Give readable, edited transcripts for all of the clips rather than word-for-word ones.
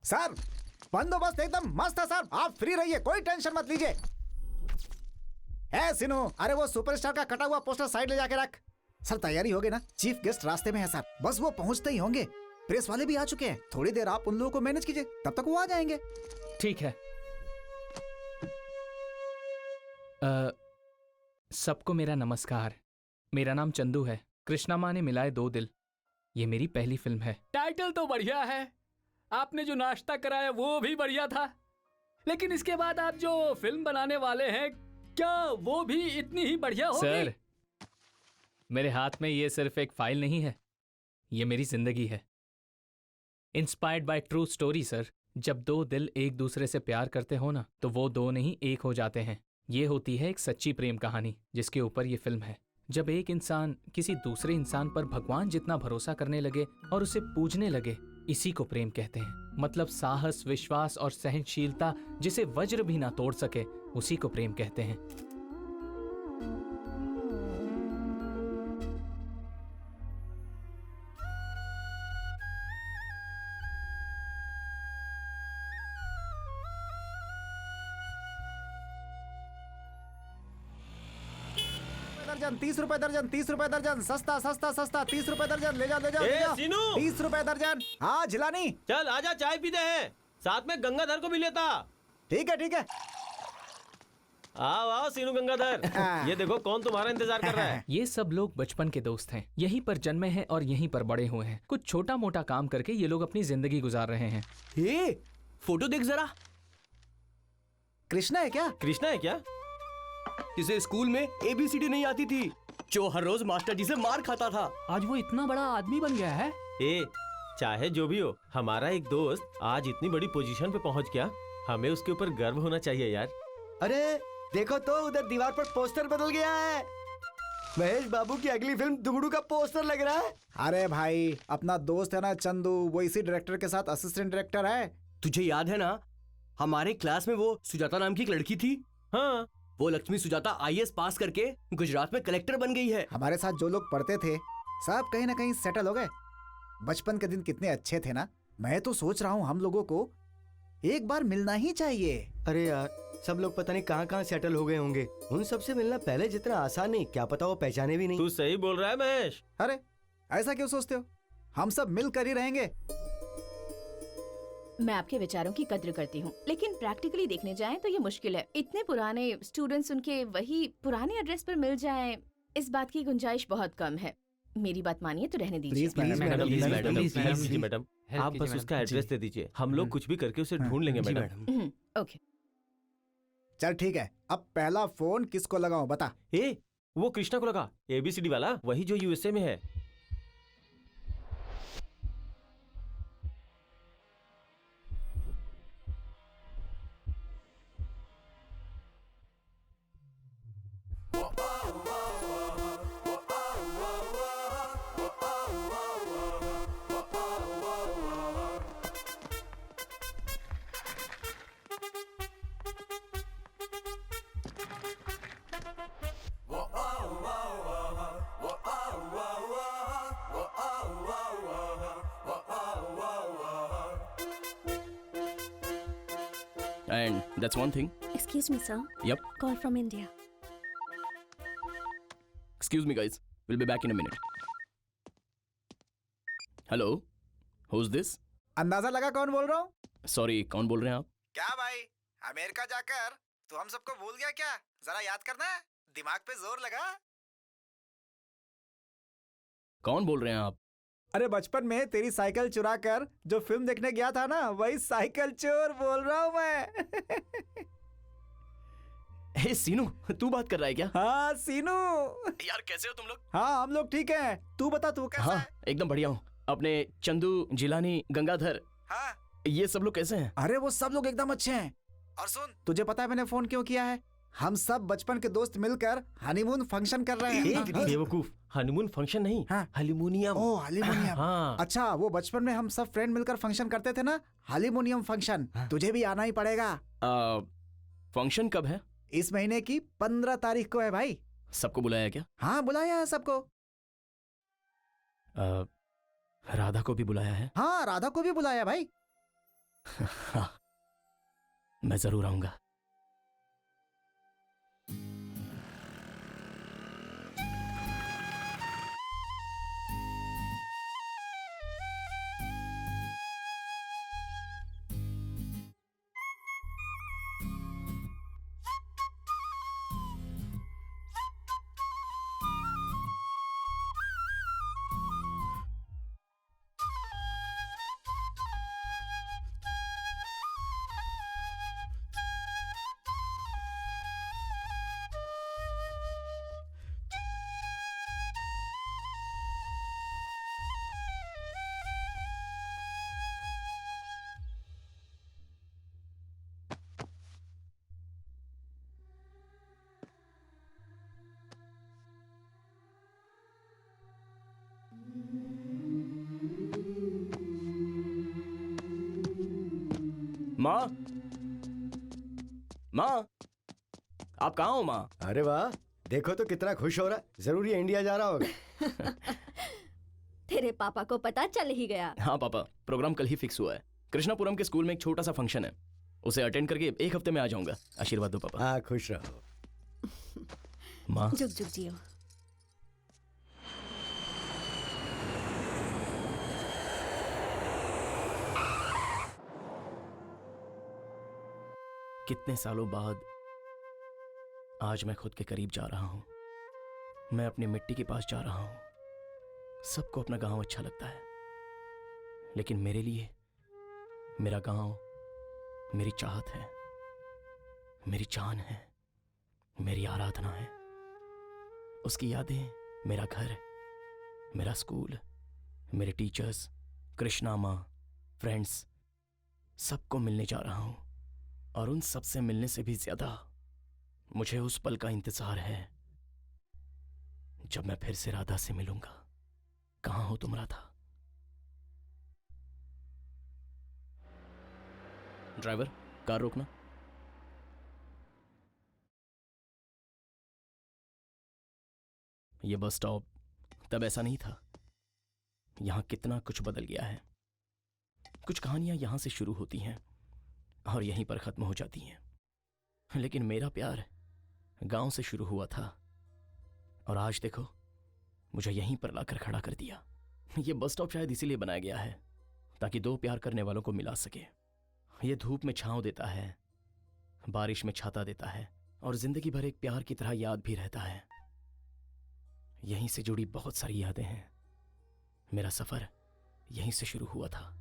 Sir बंदोबस्त एकदम मस्त है सर, आप फ्री रहिए, कोई टेंशन मत लीजिए। है सिनू, अरे वो सुपरस्टार का कटा हुआ पोस्टर साइड ले जाके रख। सर तैयारी हो गई ना, चीफ गेस्ट रास्ते में है सर, बस वो पहुंचते ही होंगे। प्रेस वाले भी आ चुके हैं, थोड़ी देर आप उन लोगों को मैनेज कीजिए, तब तक वो आ जाएंगे। ठीक है। सबको मेरा नमस्कार। मेरा नाम चंदू है। कृष्णा माँ ने मिलाए दो दिल, ये मेरी पहली फिल्म है। टाइटल तो बढ़िया है, आपने जो नाश्ता कराया वो भी बढ़िया था, लेकिन इसके बाद आप जो फिल्म बनाने वाले हैं क्या वो भी इतनी ही बढ़िया होगी? सर, मेरे हाथ में ये सिर्फ एक फाइल नहीं है, ये मेरी जिंदगी है। Inspired by true story sir. जब दो दिल एक दूसरे से प्यार करते हो ना, तो वो दो नहीं एक हो जाते हैं। ये होती है एक सच्ची प्रेम कहानी जिसके ऊपर ये फिल्म है। जब एक इंसान किसी दूसरे इंसान पर भगवान जितना भरोसा करने लगे और उसे पूजने लगे, इसी को प्रेम कहते हैं। मतलब साहस, विश्वास और सहनशीलता जिसे वज्र भी ना तोड़ सके, उसी को प्रेम कहते हैं। दर्जन 30 रुपए दर्जन, 30 रुपए दर्जन, सस्ता सस्ता सस्ता, 30 रुपए दर्जन, ले जा ले जा, ले जा। सीनू, 30 रुपए दर्जन। हाँ झिलानी, चल आजा चाय पीते हैं, साथ में गंगाधर को भी लेता। ठीक है ठीक है। आओ आओ सीनू गंगाधर, ये देखो कौन तुम्हारा इंतजार कर रहा है। ये सब लोग बचपन के दोस्त हैं, यहीं पर जन्मे हैं और यहीं पर बड़े हुए हैं। कुछ छोटा मोटा काम करके ये लोग अपनी जिंदगी गुजार रहे हैं। ये फोटो देख जरा। कृष्णा है क्या? कृष्णा है क्या? जिसे स्कूल में ABCD नहीं आती थी, जो हर रोज मास्टर जी से मार खाता था। आज वो इतना बड़ा आदमी बन गया है। ए, चाहे जो भी हो, हमारा एक दोस्त आज इतनी बड़ी पोजीशन पे पहुंच गया, हमें उसके ऊपर गर्व होना चाहिए यार। अरे देखो तो उधर दीवार पर पोस्टर बदल गया है, महेश बाबू की अगली फिल्म दुगड़ू का पोस्टर लग रहा है। अरे भाई अपना दोस्त है ना चंदू, वो इसी डायरेक्टर के साथ असिस्टेंट डायरेक्टर है। तुझे याद है ना, हमारे क्लास में वो सुजाता नाम की एक लड़की थी। हाँ, वो लक्ष्मी सुजाता IAS पास करके गुजरात में कलेक्टर बन गई है। हमारे साथ जो लोग पढ़ते थे सब कहीं ना कहीं सेटल हो गए। बचपन के दिन कितने अच्छे थे ना। मैं तो सोच रहा हूँ हम लोगों को एक बार मिलना ही चाहिए। अरे यार, सब लोग पता नहीं कहाँ कहाँ सेटल हो गए होंगे। उन सबसे मिलना पहले जितना आसान नहीं, क्या पता वो पहचाने भी नहीं। तू सही बोल रहा है महेश। अरे ऐसा क्यों सोचते हो, हम सब मिलकर ही रहेंगे। मैं आपके विचारों की कद्र करती हूँ, लेकिन प्रैक्टिकली देखने जाएं तो ये मुश्किल है। इतने पुराने स्टूडेंट्स उनके वही पुराने एड्रेस पर मिल जाएं, इस बात की गुंजाइश बहुत कम है। मेरी बात मानिए तो रहने दीजिए। Please madam, madam, please madam, madam, please please. कीजिए मैडम, आप बस उसका एड्रेस दे दीजिए, हम लोग कुछ भी करके उसे ढूंढ लेंगे जी मैडम। ओके, चल ठीक है, अब पहला फोन किसको लगाऊं बता। ए, वो कृष्णा को लगा, ABCD वाला, वही जो USA में है। And that's one thing. Excuse me, sir. Yep. Call from India. Excuse me, guys. We'll be back in a minute. Hello. Who's this? अंदाजा लगा कौन बोल रहा हूँ? Sorry, कौन बोल रहे हैं आप? क्या भाई, अमेरिका जाकर तू हम सबको भूल गया क्या? जरा याद करना, दिमाग पे जोर लगा। कौन बोल रहे हैं आप? अरे बचपन में तेरी साइकिल चुरा कर जो फिल्म देखने गया था ना, वही साइकिल चोर बोल रहा हूँ मैं। हे सीनू, तू बात कर रहा है क्या? हाँ सीनू। यार कैसे हो तुम लोग? हाँ हम लोग ठीक हैं, तू बता तू कैसा हाँ है? एकदम बढ़िया हूँ। अपने चंदू, जिलानी, गंगाधर, हाँ ये सब लोग कैसे हैं? अरे वो सब लोग एकदम अच्छे हैं। और सुन, तुझे पता है मैंने फोन क्यों किया है? हम सब बचपन के दोस्त मिलकर हनीमून फंक्शन कर रहे हैं। बेवकूफ, हनीमून फंक्शन नहीं, हाँ। हालीमोनियम। ओ हालीमोनियम। हाँ। अच्छा, वो बचपन में हम सब फ्रेंड मिलकर फंक्शन करते थे ना, हालीमोनियम फंक्शन। तुझे भी आना ही पड़ेगा। फंक्शन कब है? इस महीने की 15 तारीख को है भाई। सबको बुलाया क्या? हाँ बुलाया है सबको। राधा को भी बुलाया है? हाँ राधा को भी बुलाया भाई। हाँ, मैं जरूर आऊंगा। माँ, माँ, आप कहाँ हो माँ? अरे वाह, देखो तो कितना खुश हो रहा है। जरूर ये इंडिया जा रहा होगा। तेरे पापा को पता चल ही गया। हाँ पापा, प्रोग्राम कल ही फिक्स हुआ है। कृष्णापुरम के स्कूल में एक छोटा सा फंक्शन है, उसे अटेंड करके 1 हफ्ते में आ जाऊंगा। आशीर्वाद दो पापा। हाँ, खुश रहो। माँ, जुग जुग जियो। कितने सालों बाद आज मैं खुद के करीब जा रहा हूँ। मैं अपनी मिट्टी के पास जा रहा हूँ। सबको अपना गांव अच्छा लगता है, लेकिन मेरे लिए मेरा गांव मेरी चाहत है, मेरी जान है, मेरी आराधना है। उसकी यादें, मेरा घर, मेरा स्कूल, मेरे टीचर्स, कृष्णा माँ, फ्रेंड्स, सबको मिलने जा रहा हूँ। और उन सब से मिलने से भी ज्यादा मुझे उस पल का इंतजार है जब मैं फिर से राधा से मिलूंगा। कहाँ हो तुम राधा? ड्राइवर, कार रोकना। यह बस स्टॉप तब ऐसा नहीं था। यहां कितना कुछ बदल गया है। कुछ कहानियां यहां से शुरू होती हैं और यहीं पर खत्म हो जाती हैं, लेकिन मेरा प्यार गांव से शुरू हुआ था और आज देखो मुझे यहीं पर लाकर खड़ा कर दिया। यह बस स्टॉप शायद इसीलिए बनाया गया है ताकि दो प्यार करने वालों को मिला सके। यह धूप में छांव देता है, बारिश में छाता देता है और जिंदगी भर एक प्यार की तरह याद भी रहता है। यहीं से जुड़ी बहुत सारी यादें हैं। मेरा सफर यहीं से शुरू हुआ था।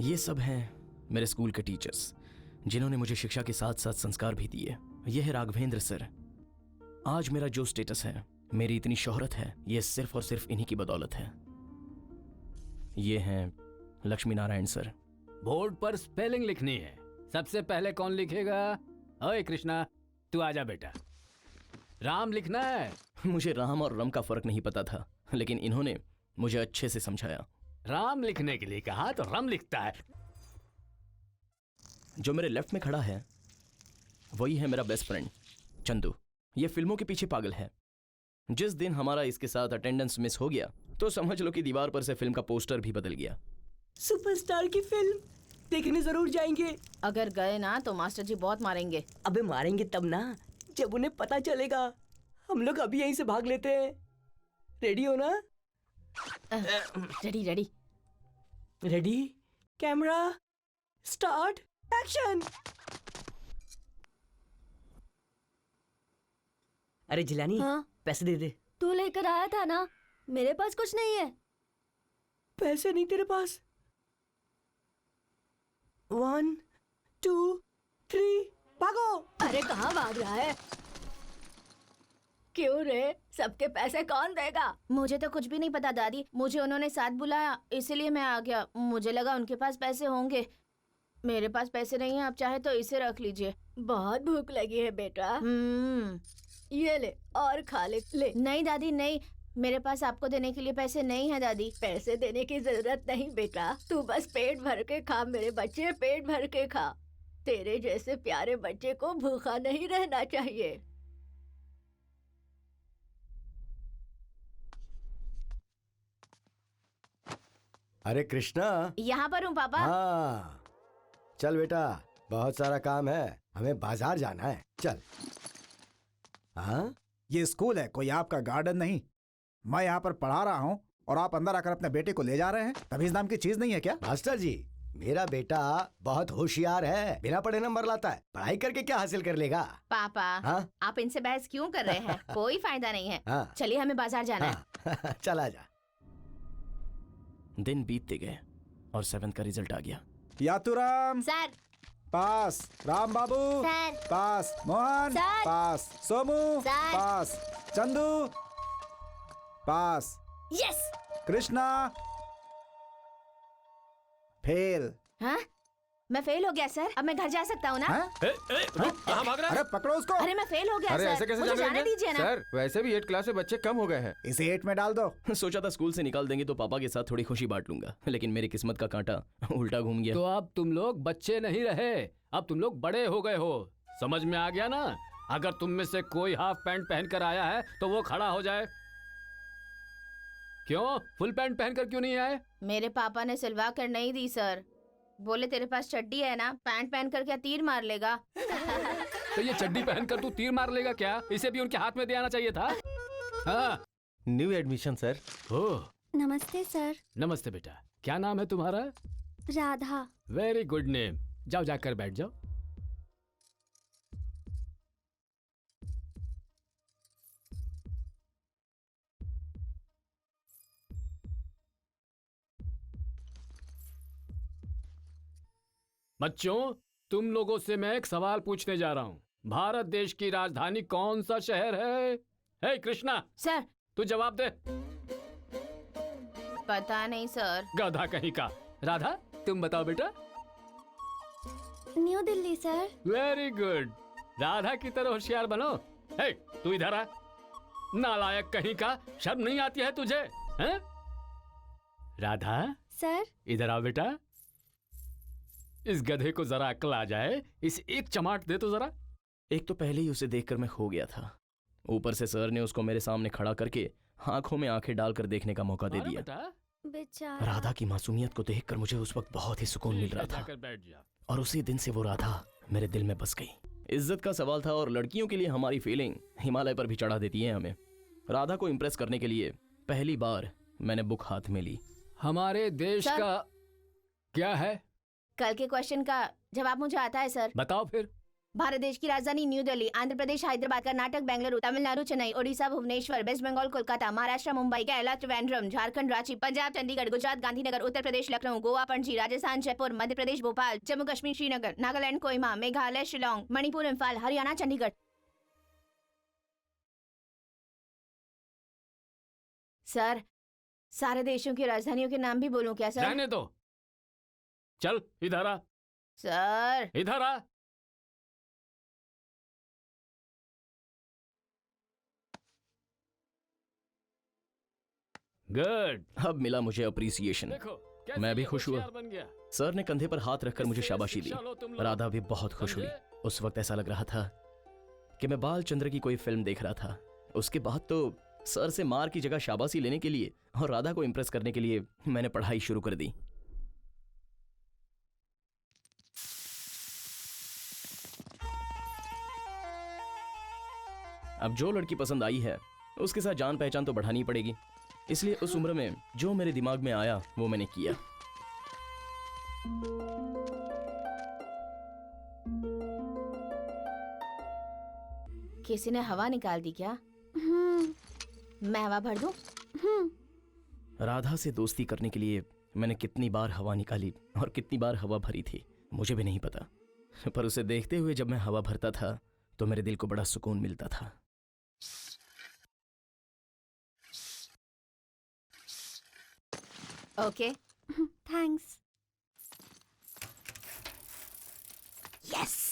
ये सब हैं मेरे स्कूल के टीचर्स जिन्होंने मुझे शिक्षा के साथ साथ संस्कार भी दिए। ये है राघवेंद्र सर। आज मेरा जो स्टेटस है, मेरी इतनी शोहरत है, ये सिर्फ और सिर्फ इन्हीं की बदौलत है। ये हैं लक्ष्मी नारायण सर। बोर्ड पर स्पेलिंग लिखनी है, सबसे पहले कौन लिखेगा? ओए कृष्णा, तू आजा बेटा। राम लिखना है। मुझे राम और रम का फर्क नहीं पता था, लेकिन इन्होंने मुझे अच्छे से समझाया। राम लिखने के लिए कहा तो रम लिखता है। जो मेरे लेफ्ट में खड़ा है वही है मेरा बेस्ट फ्रेंड चंदू। ये फिल्मों के पीछे पागल है। जिस दिन हमारा इसके साथ अटेंडेंस मिस हो गया तो समझ लो कि दीवार पर से फिल्म का पोस्टर भी बदल गया। सुपरस्टार की फिल्म देखने जरूर जाएंगे। अगर गए ना तो मास्टर जी बहुत मारेंगे। अबे मारेंगे तब ना जब उन्हें पता चलेगा। हम लोग अभी यहीं से भाग लेते हैं। रेडी हो ना? Ready ready. Ready, camera, start, action. अरे जिलानी, हाँ? पैसे दे दे। तू लेकर आया था ना, मेरे पास कुछ नहीं है। पैसे नहीं तेरे पास? 1 2 3 भागो। अरे कहाँ भाग रहा है? क्यों रे, सबके पैसे कौन देगा? मुझे तो कुछ भी नहीं पता दादी, मुझे उन्होंने साथ बुलाया इसीलिए मैं आ गया। मुझे लगा उनके पास पैसे होंगे। मेरे पास पैसे नहीं है, आप चाहे तो इसे रख लीजिए। बहुत भूख लगी है बेटा। ये ले और खा ले। ले। नहीं दादी नहीं, मेरे पास आपको देने के लिए पैसे नहीं है दादी। पैसे देने की जरूरत नहीं बेटा, तू बस पेट भर के खा मेरे बच्चे, पेट भर के खा। तेरे जैसे प्यारे बच्चे को भूखा नहीं रहना चाहिए। अरे कृष्णा। यहाँ पर हूँ पापा। हाँ चल बेटा, बहुत सारा काम है, हमें बाजार जाना है, चल। हाँ ये स्कूल है, कोई आपका गार्डन नहीं। मैं यहाँ पर पढ़ा रहा हूँ और आप अंदर आकर अपने बेटे को ले जा रहे हैं। तमीज नाम की चीज नहीं है क्या? मास्टर जी, मेरा बेटा बहुत होशियार है, बिना पढ़े नंबर लाता है। पढ़ाई करके क्या हासिल कर लेगा? पापा हाँ? आप इनसे बहस क्यों कर रहे हैं? कोई फायदा नहीं है। हाँ। चलिए हमें बाजार जाना है। हाँ। चला जा। दिन बीतते गए और 7th का रिजल्ट आ गया। यातुराम सर। पास, राम बाबू सर। पास, मोहन सर। पास, सोमू सर। पास, चंदू पास, यस। कृष्णा फेल। हाँ? मैं फेल हो गया सर, अब मैं घर जा सकता हूँ ना? हैं? कहाँ भाग रहा है? अरे पकड़ो उसको। अरे मैं फेल हो गया अरे सर, ऐसे कैसे मुझे जाने जाने देंगे? दीजिए ना। सर वैसे भी 8 क्लास में बच्चे कम हो गए हैं। इसे 8 में डाल दो। सोचा था स्कूल से निकाल देंगे तो पापा के साथ थोड़ी खुशी बांट लूंगा, लेकिन मेरी किस्मत का कांटा उल्टा घूम गया। तो अब तुम लोग बच्चे नहीं रहे, अब तुम लोग बड़े हो गए हो। समझ में आ गया ना? अगर तुम में से कोई हाफ पैंट पहन कर आया है तो वो खड़ा हो जाए। क्यों फुल पैंट पहनकर क्यों नहीं आए? मेरे पापा ने सिलवा कर नहीं दी सर। बोले तेरे पास चड्डी है ना, पैंट पहन कर क्या तीर मार लेगा? तो ये चड्डी पहनकर तू तीर मार लेगा क्या? इसे भी उनके हाथ में दे आना चाहिए था। हाँ। New admission sir. ओह नमस्ते सर। नमस्ते बेटा, क्या नाम है तुम्हारा? राधा। Very good name. जाओ जाकर बैठ जाओ। बच्चों, तुम लोगों से मैं एक सवाल पूछने जा रहा हूँ। भारत देश की राजधानी कौन सा शहर है? हे कृष्णा, सर। तू जवाब दे। पता नहीं सर। गधा कहीं का। राधा तुम बताओ बेटा। New Delhi sir. Very good, Radha की तरह होशियार बनो। हे तू इधर आ। नालायक कहीं का, शर्म नहीं आती है तुझे? हैं? राधा सर। इधर आओ बेटा। इस गधे को जरा अक्ल आ जाए, इस एक चमाट दे तो जरा। एक तो पहले ही उसे देखकर मैं खो गया था, ऊपर से सर ने उसको मेरे सामने खड़ा करके आंखों में आंखें डालकर देखने का मौका दे दिया। बेचारा। राधा की मासूमियत को देखकर मुझे उस वक्त बहुत ही सुकून मिल रहा था, जाकर बैठ जा। और उसी दिन से वो राधा मेरे दिल में बस गई। इज्जत का सवाल था और लड़कियों के लिए हमारी फीलिंग हिमालय पर भी चढ़ा देती है हमें। राधा को इम्प्रेस करने के लिए पहली बार मैंने बुक हाथ में ली। हमारे देश सर? का क्या है? कल के क्वेश्चन का जवाब मुझे आता है सर। बताओ फिर। भारत देश की राजधानी new Delhi, Andhra Pradesh Hyderabad, Karnataka Bengaluru, Tamil Nadu Chennai, Odisha Bhubaneswar, waste Bengal Kolkata, Maharashtra Mumbai, Kerala Trivandrum, Jharkhand Ranchi, Punjab Chandigarh, Gujarat Gandhinagar, Uttar Pradesh Lucknow, Goa Panaji, Rajasthan Jaipur, Madhya Pradesh Bhopal, Jammu Kashmir Srinagar, Nagaland Kohima, Meghalaya Shillong, Manipur Imphal, Haryana Chandigarh. Sir, सारे देशों की राजधानियों के नाम भी बोलूं क्या सर? रहने दो। चल इधर आ। सर। इधर आ। गुड। अब मिला मुझे अप्रिसिएशन। देखो कैसे मैं भी ये खुश हुआ। होशियार बन गया। सर ने कंधे पर हाथ रखकर मुझे इससे शाबाशी दी। शिक्षा लो तुम लोग। राधा भी बहुत खुश हुई। समझे? उस वक्त ऐसा लग रहा था कि मैं बाल चंद्र की कोई फिल्म देख रहा था। उसके बाद तो सर से मार की जगह शाबाशी लेने के लिए और राधा को इम्प्रेस करने के लिए मैंने पढ़ाई शुरू कर दी। अब जो लड़की पसंद आई है उसके साथ जान पहचान तो बढ़ानी ही पड़ेगी, इसलिए उस उम्र में जो मेरे दिमाग में आया वो मैंने किया। किसी ने हवा निकाल दी क्या? मैं हवा भर दूं? राधा से दोस्ती करने के लिए मैंने कितनी बार हवा निकाली और कितनी बार हवा भरी थी मुझे भी नहीं पता, पर उसे देखते हुए जब मैं हवा भरता था तो मेरे दिल को बड़ा सुकून मिलता था। Okay, thanks. यस।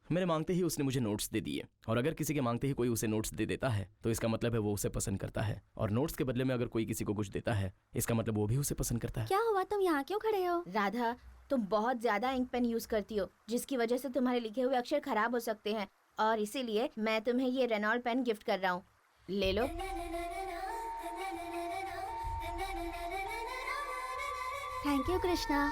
मेरे मांगते ही उसने मुझे नोट्स दे दिए, और अगर किसी के मांगते ही कोई उसे नोट्स दे देता है तो इसका मतलब है वो उसे पसंद करता है, और नोट्स के बदले में अगर कोई किसी को कुछ देता है इसका मतलब वो भी उसे पसंद करता है। क्या हुआ, तुम यहाँ क्यों खड़े हो? राधा, तुम बहुत ज्यादा इंक पेन यूज करती हो जिसकी वजह से तुम्हारे लिखे हुए अक्षर खराब हो सकते हैं, और इसीलिए मैं तुम्हें ये रेनॉल्ड पेन गिफ्ट कर रहा हूँ। ले लो। Thank you Krishna.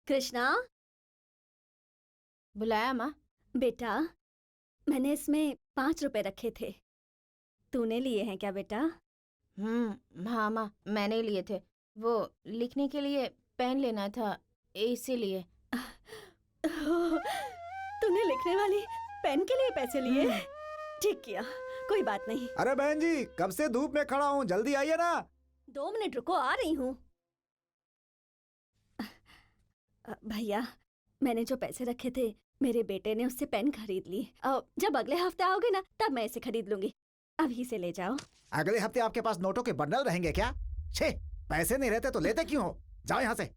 कृष्णा, बुलाया माँ? बेटा मैंने इसमें 5 रुपए रखे थे, तूने लिए हैं क्या बेटा? हाँ माँ, मैंने लिए थे। वो लिखने के लिए पेन लेना था, इसीलिए। तूने लिखने वाली पेन के लिए पैसे लिए? ठीक किया, कोई बात नहीं। अरे बहन जी, कब से धूप में खड़ा हूँ, जल्दी आइए ना। 2 मिनट रुको, आ रही हूँ। भैया, मैंने जो पैसे रखे थे मेरे बेटे ने उससे पेन खरीद ली। जब अगले हफ्ते आओगे ना तब मैं इसे खरीद लूंगी, अभी से ले जाओ। अगले हफ्ते आपके पास नोटों के बंडल रहेंगे क्या? छे, पैसे नहीं रहते तो लेते क्यों हो? जाओ यहाँ से।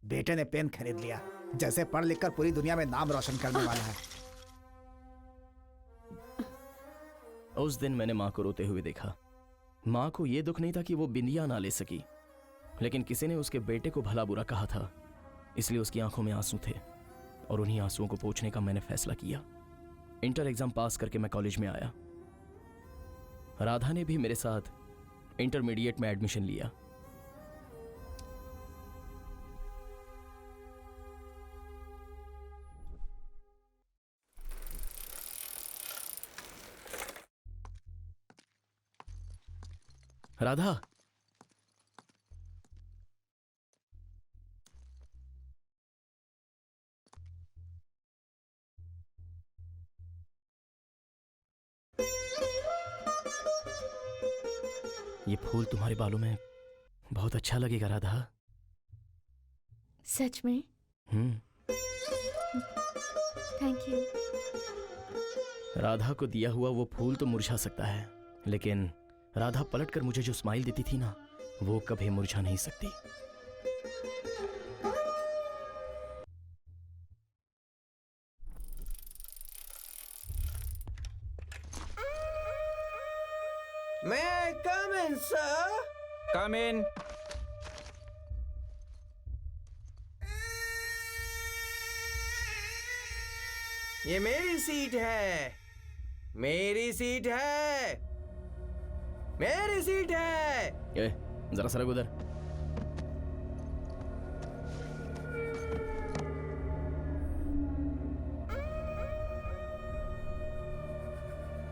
बेटे ने पेन खरीद लिया, जैसे पढ़ लिख कर पूरी दुनिया में नाम रोशन करने वाला है। उस दिन मैंने माँ को रोते हुए देखा। माँ को यह दुख नहीं था कि वो बिंदिया ना ले सकी, लेकिन किसी ने उसके बेटे को भला बुरा कहा था, इसलिए उसकी आंखों में आंसू थे, और उन्हीं आंसुओं को पोंछने का मैंने फैसला किया। इंटर एग्जाम पास करके मैं कॉलेज में आया। राधा ने भी मेरे साथ इंटरमीडिएट में एडमिशन लिया। राधा, ये फूल तुम्हारे बालों में बहुत अच्छा लगेगा राधा। सच में? Thank you. राधा को दिया हुआ वो फूल तो मुरझा सकता है, लेकिन राधा पलटकर मुझे जो स्माइल देती थी ना, वो कभी मुरझा नहीं सकती। May I come in, sir? कम इन। ये मेरी सीट है, मेरी सीट है, मेरी सीट है। ए, जरा सरक उधर।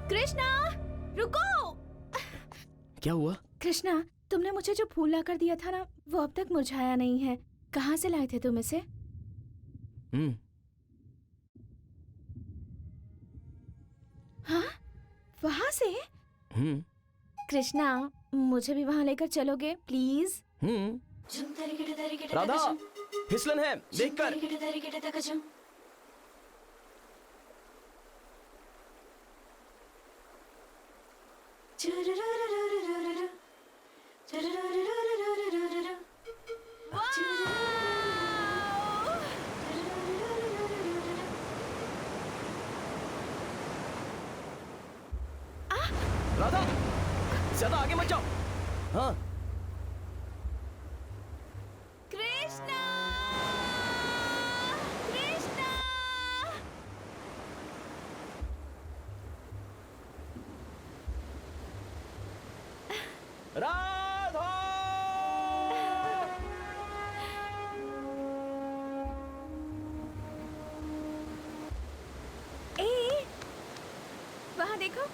कृष्णा रुको। क्या हुआ? कृष्णा, तुमने मुझे जो फूल ला कर दिया था ना, वो अब तक मुरझाया नहीं है। कहाँ से लाए थे तुम इसे? हाँ, वहाँ से? कृष्णा, मुझे भी वहाँ लेकर चलोगे प्लीज? राधा, फिसलन है, देखकर। राधा, ज्यादा आगे मत जाओ। हाँ। कृष्णा, कृष्णा। राधा! ए, वहाँ देखो।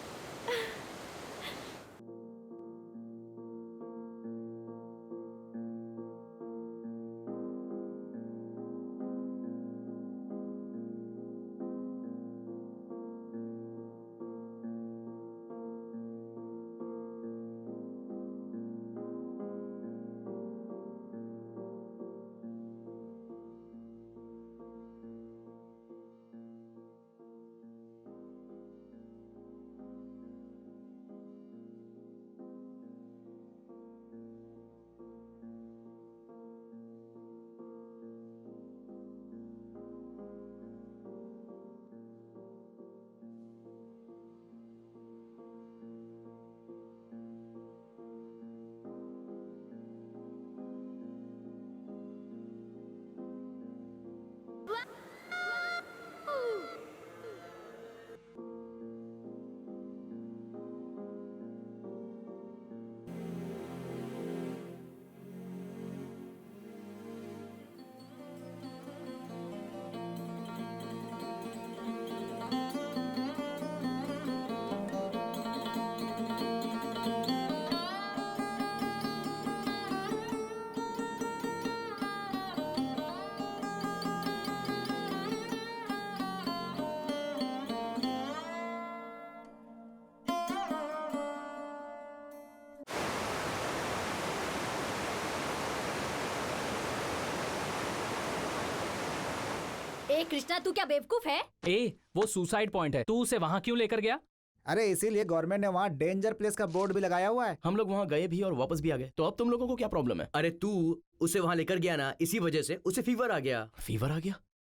ए कृष्णा, तू क्या बेवकूफ है? ए, वो सुसाइड पॉइंट है, तू उसे वहाँ क्यों लेकर गया? अरे इसीलिए गवर्नमेंट ने वहाँ डेंजर प्लेस का बोर्ड भी लगाया हुआ है। हम लोग वहाँ गए भी और वापस भी आ गए, तो अब तुम लोगों को क्या प्रॉब्लम है? अरे तू उसे वहां लेकर गया ना, इसी वजह से उसे फीवर आ गया। फीवर आ गया?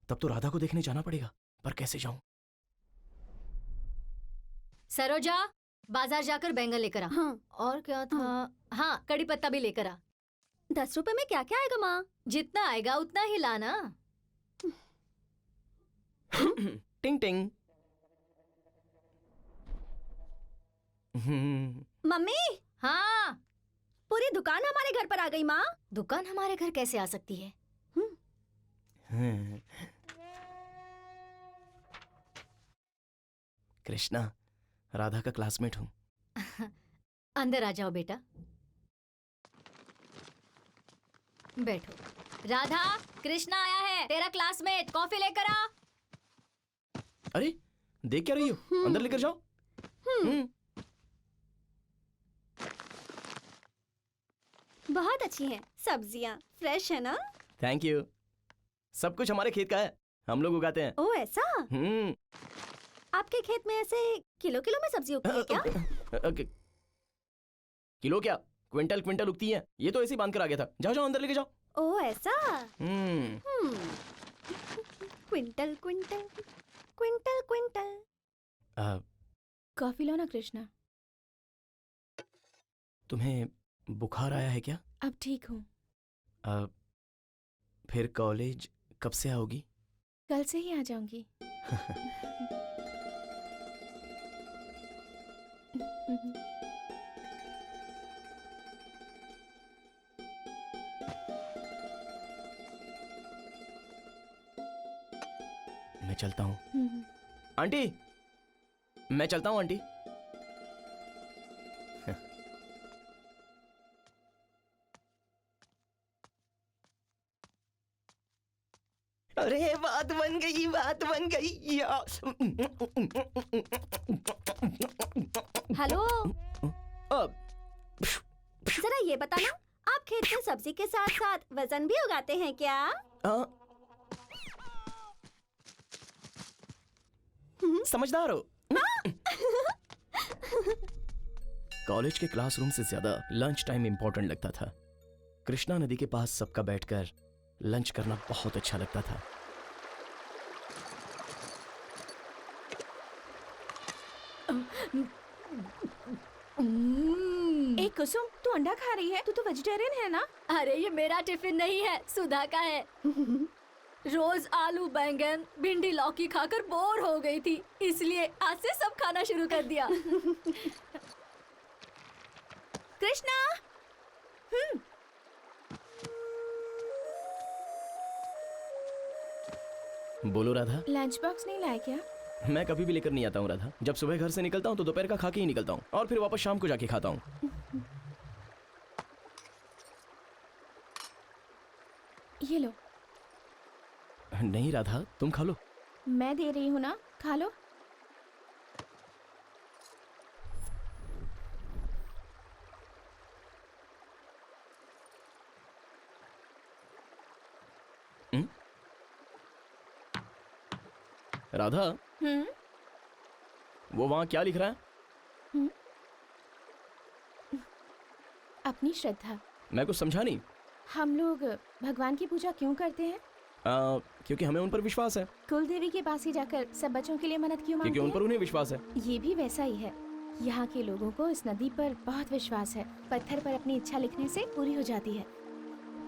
तब तो राधा को देखने जाना पड़ेगा, पर कैसे जाऊं? सरोजा, बाजार जाकर बैंगन लेकर आ। हाँ। और क्या था? हाँ, कड़ी पत्ता भी लेकर आ। 10 रुपए में क्या क्या आएगा माँ? जितना आएगा उतना ही लाना। टिंग टिंग। मम्मी, हाँ, पूरी दुकान हमारे घर पर आ गई माँ। दुकान हमारे घर कैसे आ सकती है? कृष्णा, राधा का क्लासमेट हूँ। अंदर आ जाओ बेटा, बैठो। राधा, कृष्णा आया है, तेरा क्लासमेट, कॉफी लेकर आ। अरे देख क्या रही हो? अंदर लेकर जाओ। बहुत अच्छी हैं, सब्जियाँ फ्रेश है ना? Thank you. सब कुछ हमारे खेत का है, हम लोग उगाते हैं। ओ ऐसा? आपके खेत में ऐसे किलो किलो में सब्जी उगती है क्या? किलो क्या, क्विंटल क्विंटल उगती है। ये तो ऐसे ही बांध कर आ गया था। जाओ जाओ अंदर लेके जाओ। ओ ऐसा? Quintal quintal quintal quintal. Coffee लो ना कृष्णा। तुम्हें बुखार आया है क्या? अब ठीक हूँ। फिर कॉलेज कब से आओगी? कल से ही आ जाऊंगी। मैं चलता हूँ। आंटी, मैं चलता हूँ आंटी। अरे बात बन गई, बात बन गई। हेलो, जरा ये बताना, आप खेत में सब्जी के साथ साथ वजन भी उगाते हैं क्या? समझदार हो। कॉलेज के क्लासरूम से ज्यादा लंच टाइम इंपॉर्टेंट लगता था। कृष्णा नदी के पास सबका बैठकर लंच करना बहुत अच्छा लगता था। ए कुसुम, तू अंडा खा रही है? तू तो वेजिटेरियन है ना? अरे ये मेरा टिफिन नहीं है, सुधा का है। रोज आलू बैंगन भिंडी लौकी खाकर बोर हो गई थी, इसलिए आज से सब खाना शुरू कर दिया। कृष्णा, बोलो राधा। लंच बॉक्स नहीं लाए क्या? मैं कभी भी लेकर नहीं आता हूँ राधा। जब सुबह घर से निकलता हूँ तो दोपहर का खा के ही निकलता हूँ और फिर वापस शाम को जाके खाता हूँ। ये लो। नहीं राधा, तुम खा लो। मैं दे रही हूँ ना, खा लो। राधा, वो वहां क्या लिख रहा है? अपनी श्रद्धा। मैं कुछ समझा नहीं। हम लोग भगवान की पूजा क्यों करते हैं? क्योंकि हमें उन पर विश्वास है। कुल देवी के पास ही जाकर सब बच्चों के लिए मन्नत क्यों मांगते क्योंकि उन पर हैं? उन्हें विश्वास है। ये भी वैसा ही है। यहाँ के लोगों को इस नदी पर बहुत विश्वास है। पत्थर पर अपनी इच्छा लिखने से पूरी हो जाती है।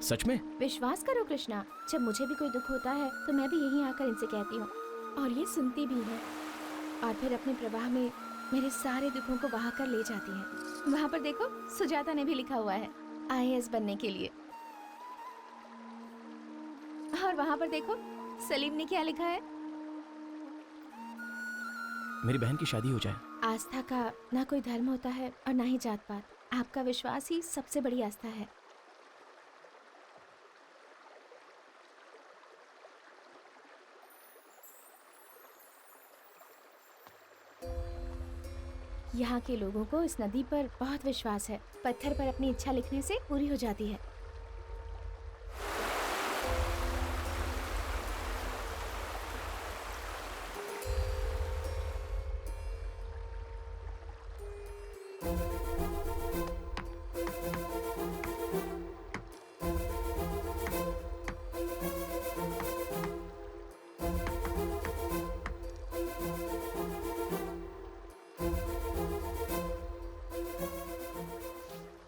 सच में? विश्वास करो कृष्णा, जब मुझे भी कोई दुख होता है तो मैं भी यहीं आकर इनसे कहती हूँ और ये सुनती भी है और फिर अपने प्रवाह में मेरे सारे दुखों को बहा कर ले जाती है। वहाँ पर देखो, सुजाता ने भी लिखा हुआ है IAS बनने के लिए। और वहाँ पर देखो, सलीम ने क्या लिखा है? मेरी बहन की शादी हो जाए। आस्था का ना कोई धर्म होता है और ना ही जात पात। आपका विश्वास ही सबसे बड़ी आस्था है। यहाँ के लोगों को इस नदी पर बहुत विश्वास है। पत्थर पर अपनी इच्छा लिखने से पूरी हो जाती है।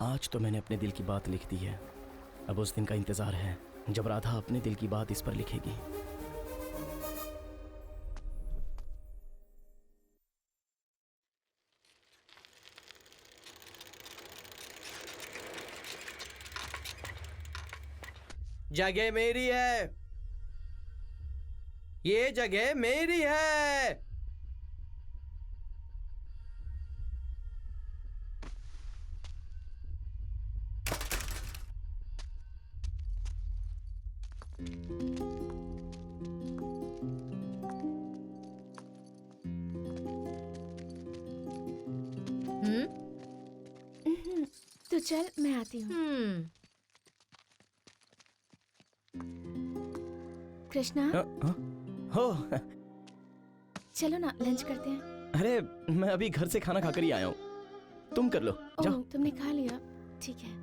आज तो मैंने अपने दिल की बात लिख दी है। अब उस दिन का इंतजार है जब राधा अपने दिल की बात इस पर लिखेगी। जगह मेरी है, ये जगह मेरी है। तो चल, मैं आती हूँ। कृष्णा, हो चलो ना, लंच करते हैं। अरे मैं अभी घर से खाना खाकर ही आया हूँ। तुम कर लो, जाओ। ओह, तुमने खा लिया? ठीक है।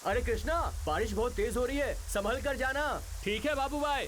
अरे कृष्णा, बारिश बहुत तेज हो रही है, संभल कर जाना। ठीक है बाबू भाई।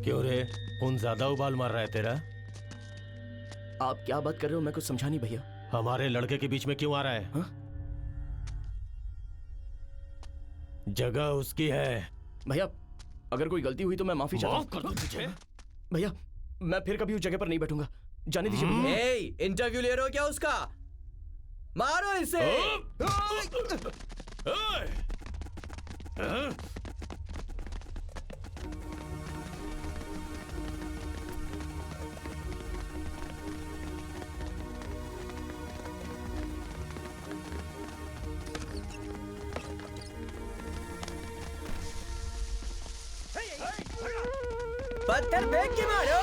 क्यों रे, खून ज्यादा उबाल मार रहा है तेरा? आप क्या बात कर रहे हो? मैं कुछ समझा नहीं भैया। हमारे लड़के के बीच में क्यों आ रहा है? हाँ? जगह उसकी है। भैया अगर कोई गलती हुई तो मैं माफी चाहता माफ कर दो तुझे। भैया मैं फिर कभी उस जगह पर नहीं बैठूंगा, जाने दीजिए भैया। ए, इंटरव्यू ले रहे हो क्या उसका? मारो इसे। पत्थर फेंक के मारो।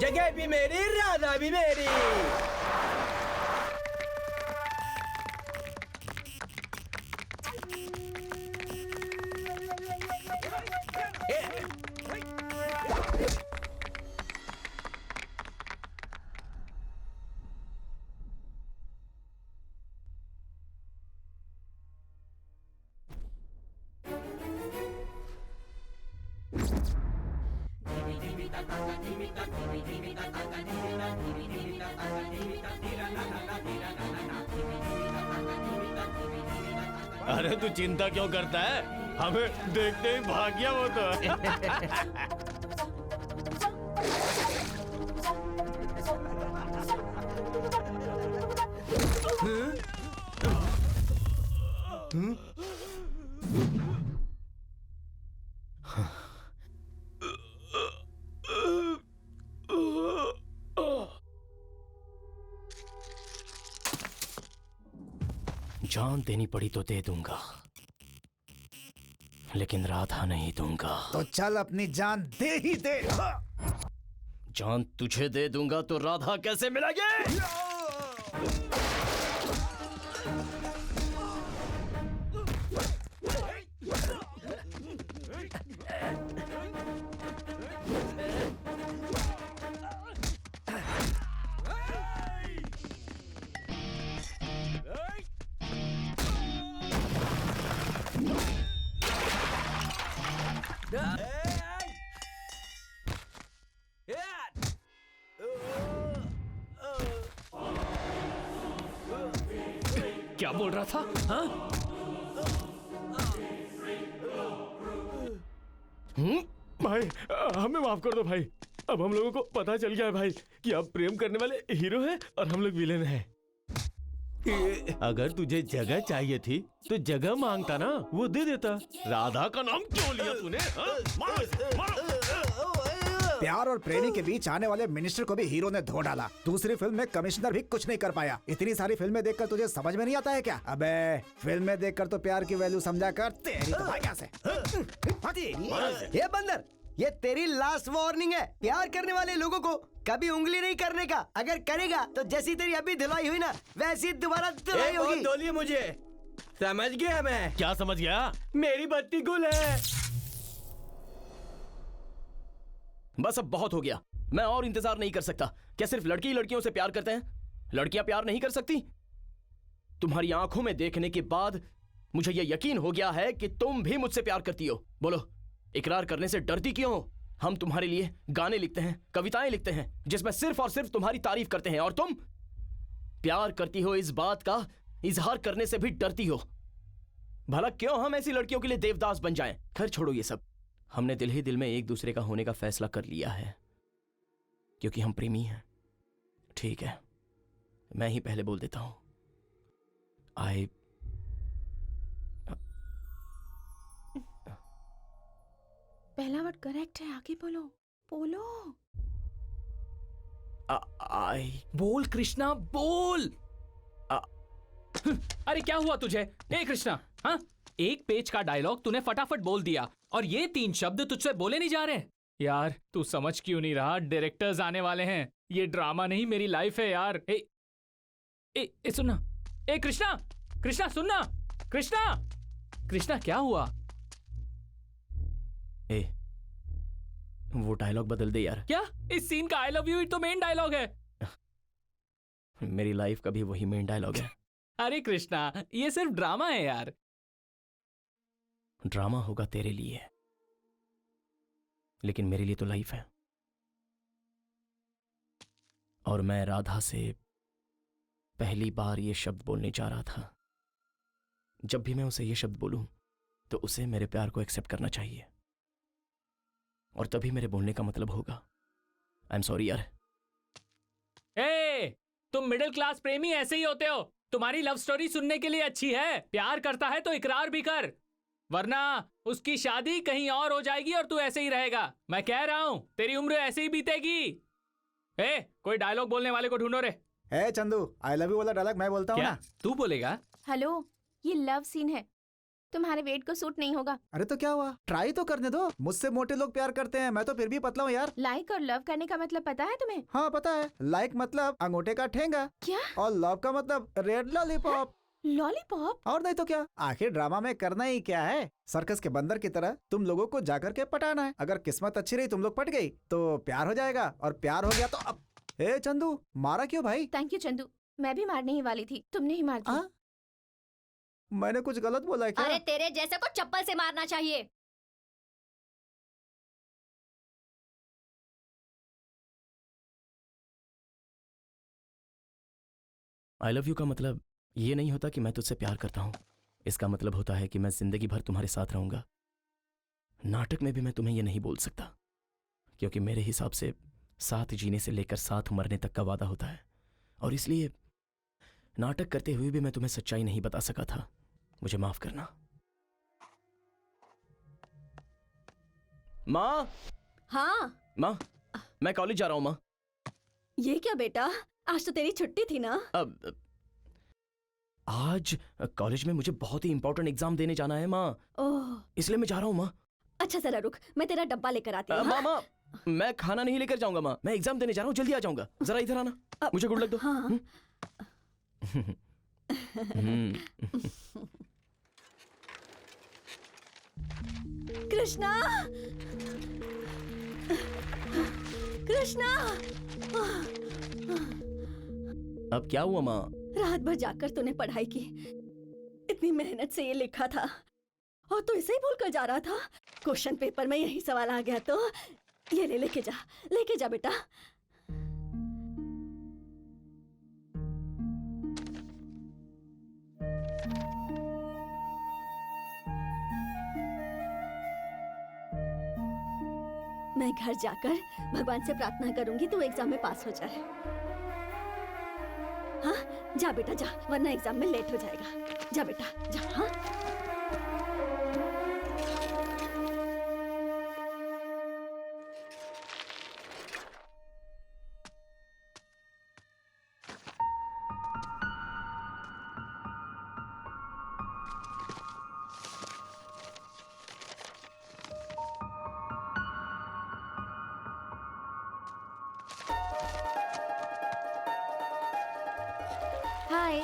जगह भी मेरी, राधा भी मेरी। अरे तू चिंता क्यों करता है? हमें देखते ही भाग गया वो तो। जान देनी पड़ी तो दे दूंगा, लेकिन राधा नहीं दूंगा। तो चल अपनी जान दे ही दे। जान तुझे दे दूंगा तो राधा कैसे मिलेगी? क्या बोल रहा था? हाँ? भाई हमें माफ कर दो भाई। अब हम लोगों को पता चल गया है भाई कि आप प्रेम करने वाले हीरो हैं और हम लोग विलेन हैं। अगर तुझे जगह चाहिए थी तो जगह मांगता ना, वो दे देता। राधा का नाम क्यों लिया तूने? प्यार और प्रेमी के बीच आने वाले मिनिस्टर को भी हीरो ने धो डाला। दूसरी फिल्म में कमिश्नर भी कुछ नहीं कर पाया। इतनी सारी फिल्में देखकर तुझे समझ में नहीं आता है क्या? अबे फिल्में देखकर तो प्यार की वैल्यू समझा कर। तेरी तो भाई से। ये बंदर, ये तेरी लास्ट वार्निंग है। प्यार करने वाले लोगों को कभी उंगली नहीं करने का। अगर करेगा तो जैसी तेरी अभी धुलाई हुई ना, वैसी दोबारा धुलाई होगी। तोलिए मुझे। समझ गया मैं। क्या समझ गया? मेरी बत्ती गुल है। बस अब बहुत हो गया, मैं और इंतजार नहीं कर सकता। क्या सिर्फ लड़के ही लड़कियों से प्यार करते हैं? लड़कियां प्यार नहीं कर सकती? तुम्हारी आंखों में देखने के बाद मुझे यह यकीन हो गया है कि तुम भी मुझसे प्यार करती हो। बोलो, इकरार करने से डरती क्यों हो? हम तुम्हारे लिए गाने लिखते हैं, कविताएं लिखते हैं, जिसमें सिर्फ और सिर्फ तुम्हारी तारीफ करते हैं, और तुम प्यार करती हो इस बात का इजहार करने से भी डरती हो। भला क्यों हम ऐसी लड़कियों के लिए देवदास बन जाएं? खैर छोड़ो ये सब। हमने दिल ही दिल में एक दूसरे का होने का फैसला कर लिया है, क्योंकि हम प्रेमी हैं। ठीक है, मैं ही पहले बोल देता हूं। पहला वर्ड करेक्ट है, आगे बोलो बोलो। बोल कृष्णा बोल। अरे क्या हुआ तुझे? ए कृष्णा, हाँ, एक पेज का डायलॉग तूने फटाफट बोल दिया और ये 3 शब्द तुझसे बोले नहीं जा रहे। यार तू समझ क्यों नहीं रहा? डायरेक्टर्स आने वाले हैं, ये ड्रामा नहीं मेरी लाइफ है यार। ए सुनना, ए कृष्णा, कृष्णा सुनना, कृष्णा, कृष्णा क्या हुआ? ए, वो डायलॉग बदल दे यार। क्या? इस सीन का आई लव यू तो मेन डायलॉग है। मेरी लाइफ का भी वही मेन डायलॉग है। अरे कृष्णा, ये सिर्फ ड्रामा है यार। ड्रामा होगा तेरे लिए, लेकिन मेरे लिए तो लाइफ है। और मैं राधा से पहली बार ये शब्द बोलने जा रहा था। जब भी मैं उसे ये शब्द बोलूं तो उसे मेरे प्यार को एक्सेप्ट करना चाहिए, और तभी मेरे बोलने का मतलब होगा। आई एम सॉरी यार। तुम मिडिल क्लास प्रेमी ऐसे ही होते हो। तुम्हारी लव स्टोरी सुनने के लिए अच्छी है। प्यार करता है तो इकरार भी कर, वरना उसकी शादी कहीं और हो जाएगी और तू ऐसे ही रहेगा। मैं कह रहा हूं, तेरी उम्र ऐसे ही बीतेगी। कोई डायलॉग बोलने वाले को ढूंढो रे। चंदू, आई लव यू वाला डायलॉग मैं बोलता हूँ ना। तू बोलेगा? हेलो, ये लव सीन है, तुम्हारे वेट को सूट नहीं होगा। अरे तो क्या हुआ, ट्राई तो करने दो। मुझसे मोटे लोग प्यार करते हैं, मैं तो फिर भी पतला हूँ यार। लाइक और लव करने का मतलब पता है तुम्हें? हाँ पता है। लाइक मतलब अंगूठे का ठेंगा। क्या? और लव का मतलब रेड लॉलीपॉप। लॉलीपॉप? और नहीं तो क्या। आखिर ड्रामा में करना ही क्या है? सर्कस के बंदर की तरह तुम लोगों को जाकर के पटाना है। अगर किस्मत अच्छी रही, तुम लोग पट गई तो प्यार हो जाएगा, और प्यार हो गया तो अब। चंदू, मारा क्यों भाई? थैंक यू चंदू, मैं भी मारने ही वाली थी, तुमने ही मार दिया। मैंने कुछ गलत बोला है क्या? अरे तेरे जैसे को चप्पल से मारना चाहिए। आई लव यू का मतलब ये नहीं होता कि मैं तुझसे प्यार करता हूं। इसका मतलब होता है कि मैं जिंदगी भर तुम्हारे साथ रहूंगा। नाटक में भी मैं तुम्हें ये नहीं बोल सकता, क्योंकि मेरे हिसाब से साथ जीने से लेकर साथ मरने तक का वादा होता है, और इसलिए नाटक करते हुए भी मैं तुम्हें सच्चाई नहीं बता सका था। मुझे माफ करना। माँ। हाँ माँ, मैं कॉलेज जा रहा हूँ। माँ, ये क्या बेटा, आज तो तेरी छुट्टी थी ना? अब आज कॉलेज में मुझे बहुत ही इंपॉर्टेंट एग्जाम देने जाना है माँ, इसलिए मैं जा रहा हूँ। माँ अच्छा जरा रुक, मैं तेरा डब्बा लेकर आती हूँ। माँ माँ, मैं खाना नहीं लेकर जाऊंगा माँ, मैं एग्जाम देने जा रहा हूँ, जल्दी आ जाऊंगा। जरा इधर आना, मुझे गुड लक दो। हाँ। कृष्णा, कृष्णा। अब क्या हुआ माँ? रात भर जाकर तूने पढ़ाई की, इतनी मेहनत से ये लिखा था, और तू इसे ही भूल कर जा रहा था। क्वेश्चन पेपर में यही सवाल आ गया तो ये लेके जा बेटा। मैं घर जाकर भगवान से प्रार्थना करूंगी तू एग्जाम में पास हो जाए। हाँ जा बेटा जा, वरना एग्जाम में लेट हो जाएगा। जा बेटा जा। हाँ हाय,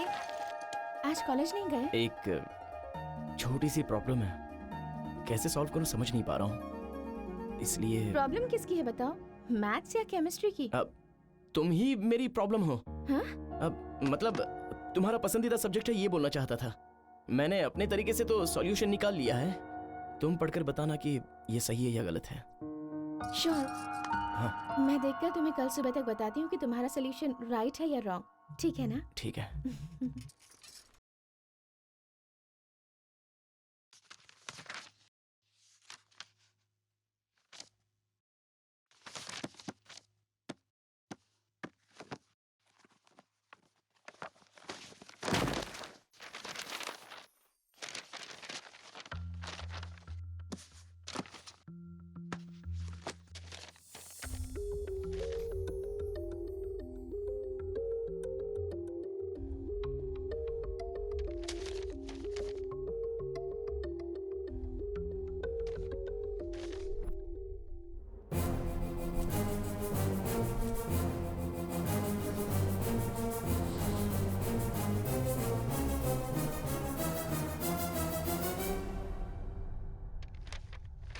आज कॉलेज नहीं गए? एक छोटी सी प्रॉब्लम है, कैसे सॉल्व करूं समझ नहीं पा रहा हूं, इसलिए। प्रॉब्लम किसकी है बताओ? मैथ्स या केमिस्ट्री की? अब तुम ही मेरी प्रॉब्लम हो। हाँ? अब मतलब तुम्हारा पसंदीदा सब्जेक्ट है ये बोलना चाहता था। मैंने अपने तरीके से तो सॉल्यूशन निकाल लिया है, तुम पढ़कर बताना कि ये सही है या गलत है। श्योर। हाँ। मैं देखकर तुम्हें कल सुबह तक बताती हूँ कि तुम्हारा सोल्यूशन राइट है या रॉन्ग। ठीक है ना? ठीक है।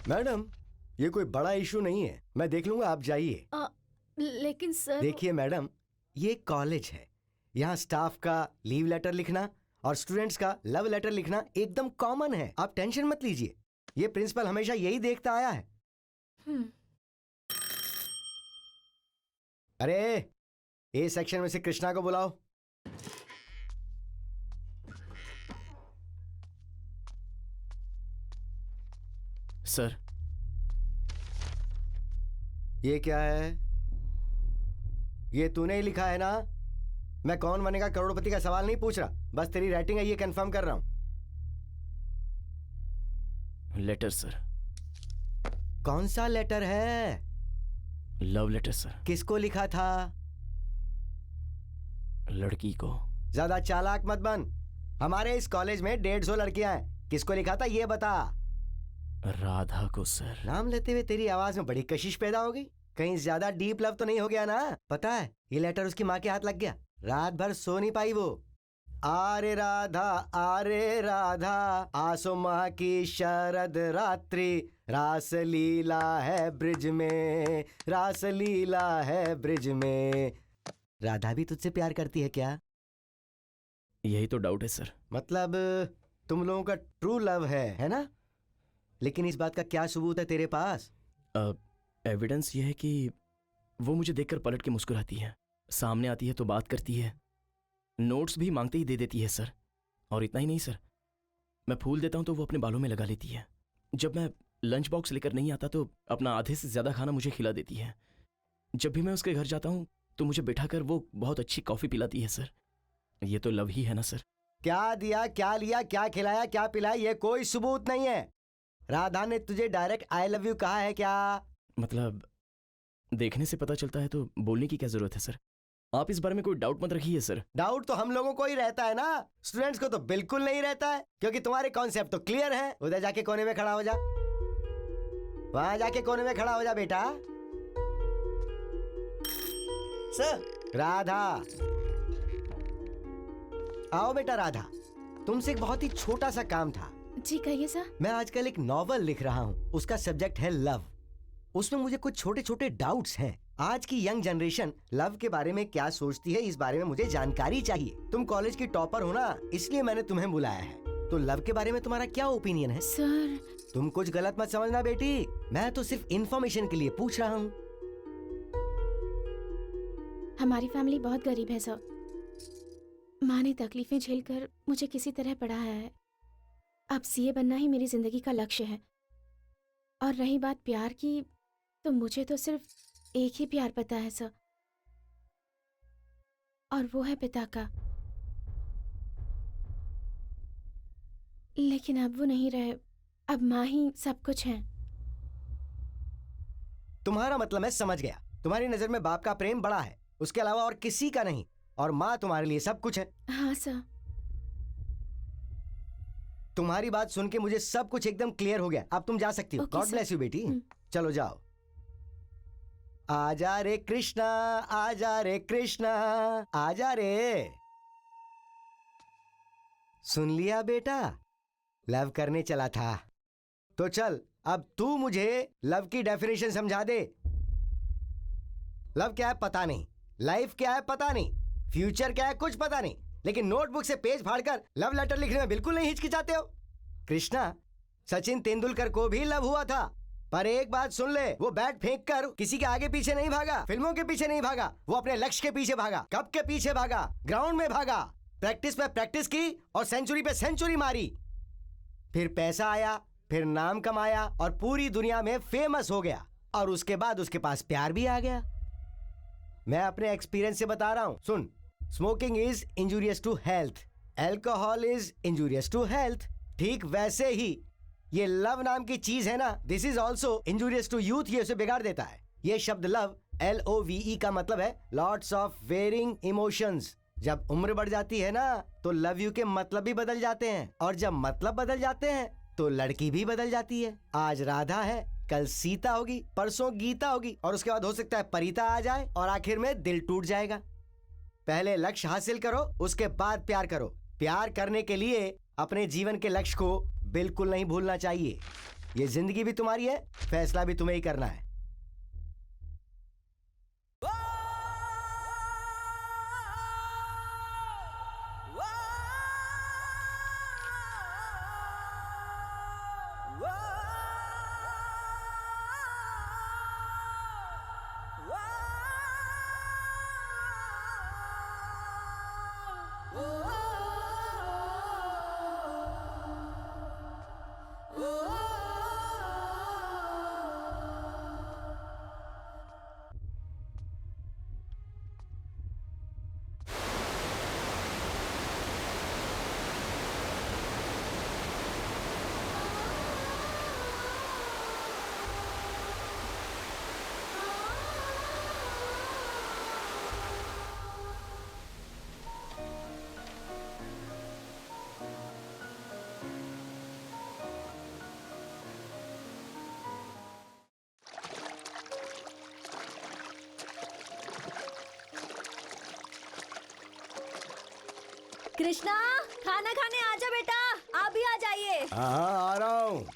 मैडम, ये कोई बड़ा इशू नहीं है, मैं देख लूंगा, आप जाइए। लेकिन सर देखिए मैडम, ये कॉलेज है, यहाँ स्टाफ का लीव लेटर लिखना और स्टूडेंट्स का लव लेटर लिखना एकदम कॉमन है, आप टेंशन मत लीजिए। ये प्रिंसिपल हमेशा यही देखता आया है। अरे ए सेक्शन में से कृष्णा को बुलाओ। सर, ये क्या है? ये तूने ही लिखा है ना? मैं कौन बनेगा करोड़पति का सवाल नहीं पूछ रहा, बस तेरी राइटिंग है ये कंफर्म कर रहा हूं। Letter sir. कौन सा लेटर है? Love letter sir. किसको लिखा था? लड़की को। ज्यादा चालाक मत बन, हमारे इस कॉलेज में 150 लड़कियां हैं, किसको लिखा था ये बता। राधा को सर। नाम लेते हुए तेरी आवाज में बड़ी कशिश पैदा हो गई, कहीं ज्यादा डीप लव तो नहीं हो गया ना? पता है ये लेटर उसकी माँ के हाथ लग गया, रात भर सो नहीं पाई वो। आरे राधा आसो माँ की शरद रात्रि, रास लीला है ब्रिज में, रास लीला है ब्रिज में। राधा भी तुझसे प्यार करती है क्या? यही तो डाउट है सर। मतलब तुम लोगों का ट्रू लव है ना? लेकिन इस बात का क्या सबूत है तेरे पास? एविडेंस ये है कि वो मुझे देखकर पलट के मुस्कुराती है, सामने आती है तो बात करती है, नोट्स भी मांगते ही दे देती है सर। और इतना ही नहीं सर, मैं फूल देता हूं तो वो अपने बालों में लगा लेती है। जब मैं लंच बॉक्स लेकर नहीं आता तो अपना आधे से ज्यादा खाना मुझे खिला देती है। जब भी मैं उसके घर जाता हूं तो मुझे बिठाकर वो बहुत अच्छी कॉफी पिलाती है सर। ये तो लव ही है ना सर? क्या दिया, क्या लिया, क्या खिलाया, क्या पिलाया, ये कोई सबूत नहीं है। राधा ने तुझे डायरेक्ट आई लव यू कहा है क्या? मतलब देखने से पता चलता है तो बोलने की क्या जरूरत है सर? आप इस बारे में कोई डाउट मत रखिए सर। डाउट तो हम लोगों को ही रहता है ना, स्टूडेंट्स को तो बिल्कुल नहीं रहता है, क्योंकि तुम्हारे कॉन्सेप्ट तो क्लियर है। उधर जाके कोने में खड़ा हो जा, वहां जाके कोने में खड़ा हो जा बेटा। सर। राधा, आओ बेटा। राधा, तुमसे एक बहुत ही छोटा सा काम था। जी कहिए सर। मैं आजकल एक नॉवल लिख रहा हूँ, उसका सब्जेक्ट है लव। उसमें मुझे कुछ छोटे छोटे डाउट्स हैं। आज की यंग जनरेशन लव के बारे में क्या सोचती है, इस बारे में मुझे जानकारी चाहिए। तुम कॉलेज की टॉपर हो ना, इसलिए मैंने तुम्हें बुलाया है। तो लव के बारे में तुम्हारा क्या ओपिनियन है? सर, तुम कुछ गलत मत समझना बेटी, मैं तो सिर्फ इंफॉर्मेशन के लिए पूछ रहा हूँ। हमारी फैमिली बहुत गरीब है सर। माँ ने तकलीफें झेलकर मुझे किसी तरह पढ़ाया है। अब सीए बनना ही मेरी जिंदगी का लक्ष्य है। और रही बात प्यार की, तो मुझे तो सिर्फ एक ही प्यार पता है सर, और वो है पिता का। लेकिन अब वो नहीं रहे, अब माँ ही सब कुछ है। तुम्हारा मतलब मैं समझ गया, तुम्हारी नजर में बाप का प्रेम बड़ा है, उसके अलावा और किसी का नहीं, और माँ तुम्हारे लिए सब कुछ है। हाँ सर। तुम्हारी बात सुन के मुझे सब कुछ एकदम क्लियर हो गया। अब तुम जा सकती हो। Okay, God sir. Bless you बेटी। चलो जाओ। आजा रे कृष्णा, आजा रे कृष्णा, आजा रे। सुन लिया बेटा, लव करने चला था। तो चल, अब तू मुझे लव की डेफिनेशन समझा दे। लव क्या है पता नहीं, लाइफ क्या है पता नहीं, फ्यूचर क्या है कुछ पता नहीं, लेकिन नोटबुक से पेज फाड़कर लव लेटर लिखने में बिल्कुल नहीं हिचकिचाते हो। कृष्णा, सचिन तेंदुलकर को भी लव हुआ था, पर एक बात सुन ले, वो बैट फेंक कर किसी के आगे पीछे नहीं भागा, फिल्मों के पीछे नहीं भागा, वो अपने लक्ष्य के पीछे भागा। कब के पीछे भागा? ग्राउंड में भागा, प्रैक्टिस पे प्रैक्टिस की और सेंचुरी पे सेंचुरी मारी। फिर पैसा आया, फिर नाम कमाया और पूरी दुनिया में फेमस हो गया, और उसके बाद उसके पास प्यार भी आ गया। मैं अपने एक्सपीरियंस से बता रहा हूं, सुन। Smoking is injurious to health, alcohol is injurious to health. ठीक वैसे ही ये लव नाम की चीज है ना, this is also injurious to youth, ये उसे बिगाड़ देता है। ये शब्द लव, LOVE का मतलब है लॉट्स ऑफ वेरिंग इमोशंस। जब उम्र बढ़ जाती है ना, तो लव यू के मतलब भी बदल जाते हैं, और जब मतलब बदल जाते हैं तो लड़की भी बदल जाती है। आज राधा है, कल सीता होगी, परसों गीता होगी, और उसके बाद हो सकता है परिता आ जाए, और आखिर में दिल टूट जाएगा। पहले लक्ष्य हासिल करो, उसके बाद प्यार करो। प्यार करने के लिए अपने जीवन के लक्ष्य को बिल्कुल नहीं भूलना चाहिए। ये जिंदगी भी तुम्हारी है, फैसला भी तुम्हें ही करना है। कृष्णा, खाना खाने आ जा बेटा, आप भी आ जाइए। हाँ, आ रहा हूँ।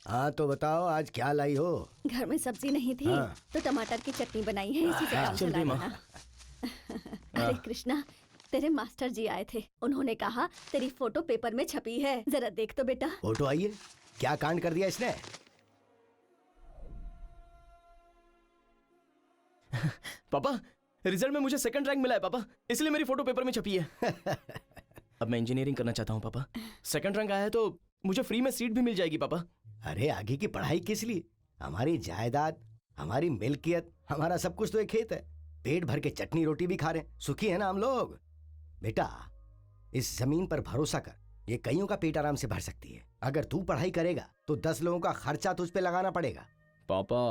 हाँ तो बताओ, आज क्या लाई हो? घर में सब्जी नहीं थी, हाँ। तो टमाटर की चटनी बनाई है, इसी से काम चल चला बे माँ। लेना। अरे कृष्णा, तेरे मास्टर जी आए थे, उन्होंने कहा तेरी फोटो पेपर में छपी है, जरा देख तो बेटा। फोटो आई है? क्या कांड कर दिया इसने? पापा, रिजल्ट में मुझे सेकंड रैंक मिला है पापा, इसलिए मेरी फोटो पेपर में छपी है। अब मैं इंजीनियरिंग करना चाहता हूँ पापा। सेकंड रैंक आया है तो मुझे फ्री में सीट भी मिल जाएगी पापा। अरे आगे की पढ़ाई किस लिए? हमारी जायदाद, हमारी मिल्कियत, हमारा सब कुछ तो एक खेत है। पेट भर के चटनी रोटी भी खा रहे हैं, सुखी है ना हम लोग। बेटा, इस जमीन पर भरोसा कर, ये कईयों का पेट आराम से भर सकती है। अगर तू पढ़ाई करेगा तो 10 लोगों का खर्चा तुझ पे लगाना पड़ेगा। पापा,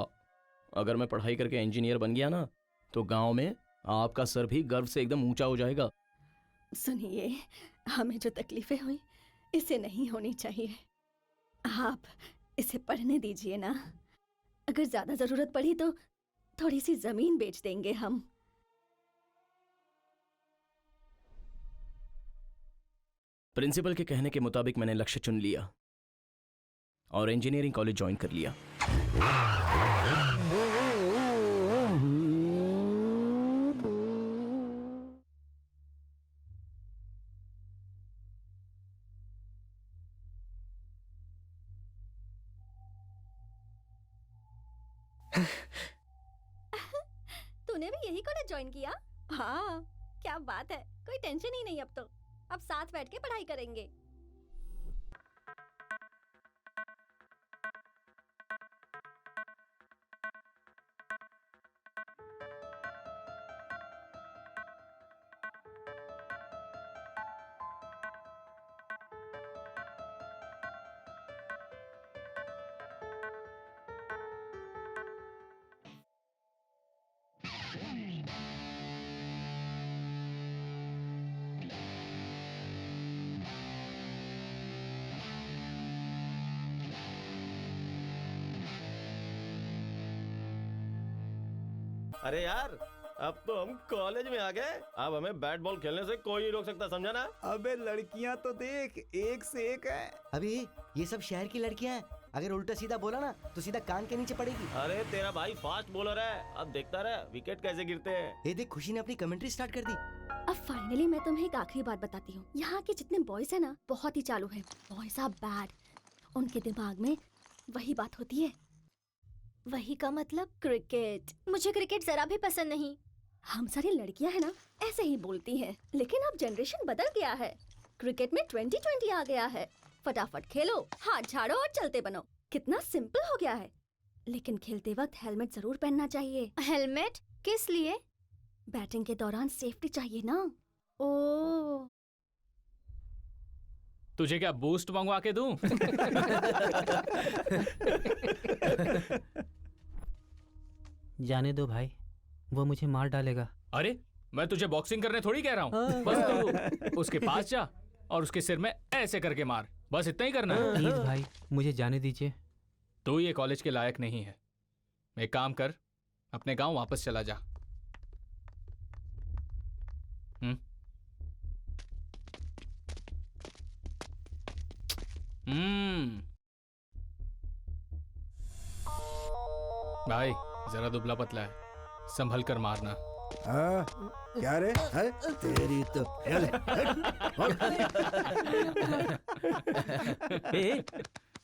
अगर मैं पढ़ाई करके इंजीनियर बन गया ना, तो गांव में आपका सर भी गर्व से एकदम ऊंचा हो जाएगा। सुनिए, हमें जो तकलीफें हुई, इसे नहीं होनी चाहिए। आप इसे पढ़ने दीजिए ना। अगर ज्यादा जरूरत पड़ी तो थोड़ी सी जमीन बेच देंगे हम। प्रिंसिपल के कहने के मुताबिक मैंने लक्ष्य चुन लिया और इंजीनियरिंग कॉलेज ज्वाइन कर लिया। तूने भी यही कॉलेज ज्वाइन किया? हाँ, क्या बात है, कोई टेंशन ही नहीं। अब तो अब साथ बैठ के पढ़ाई करेंगे। अरे यार, अब तो हम कॉलेज में आ गए। अब हमें बैट बॉल खेलने से कोई नहीं रोक सकता, समझा ना? अबे लड़कियां तो देख, एक से एक है। अभी ये सब शहर की लड़कियां हैं, अगर उल्टा सीधा बोला ना तो सीधा कान के नीचे पड़ेगी। अरे तेरा भाई फास्ट बॉलर है, अब देखता रहे विकेट कैसे गिरते हैं। ये देख, खुशी ने अपनी कमेंट्री स्टार्ट कर दी। अब फाइनल फाइनली मैं तुम्हें एक आखिरी बात बताती हूँ। यहाँ के जितने बॉयज है ना बहुत ही चालू हैं। Boys are bad. उनके दिमाग में वही बात होती है। वही का मतलब क्रिकेट। मुझे क्रिकेट जरा भी पसंद नहीं। हम सारी लड़कियां है ना ऐसे ही बोलती हैं, लेकिन अब जनरेशन बदल गया है। क्रिकेट में 2020 आ गया है। फटाफट खेलो, हाथ झाड़ो और चलते बनो। कितना सिंपल हो गया है। लेकिन खेलते वक्त हेलमेट जरूर पहनना चाहिए। हेलमेट किस लिए? बैटिंग के दौरान सेफ्टी चाहिए ना। ओह, तुझे क्या बूस्ट मंगवा के दूं? जाने दो भाई, वो मुझे मार डालेगा। अरे मैं तुझे बॉक्सिंग करने थोड़ी कह रहा हूँ। बस तू उसके पास जा और उसके सिर में ऐसे करके मार। बस इतना ही करना है। प्लीज भाई मुझे जाने दीजिए। तू ये कॉलेज के लायक नहीं है। एक काम कर, अपने गांव वापस चला जा। भाई जरा दुबला पतला है, संभल कर मारना। क्या रे है? तेरी तो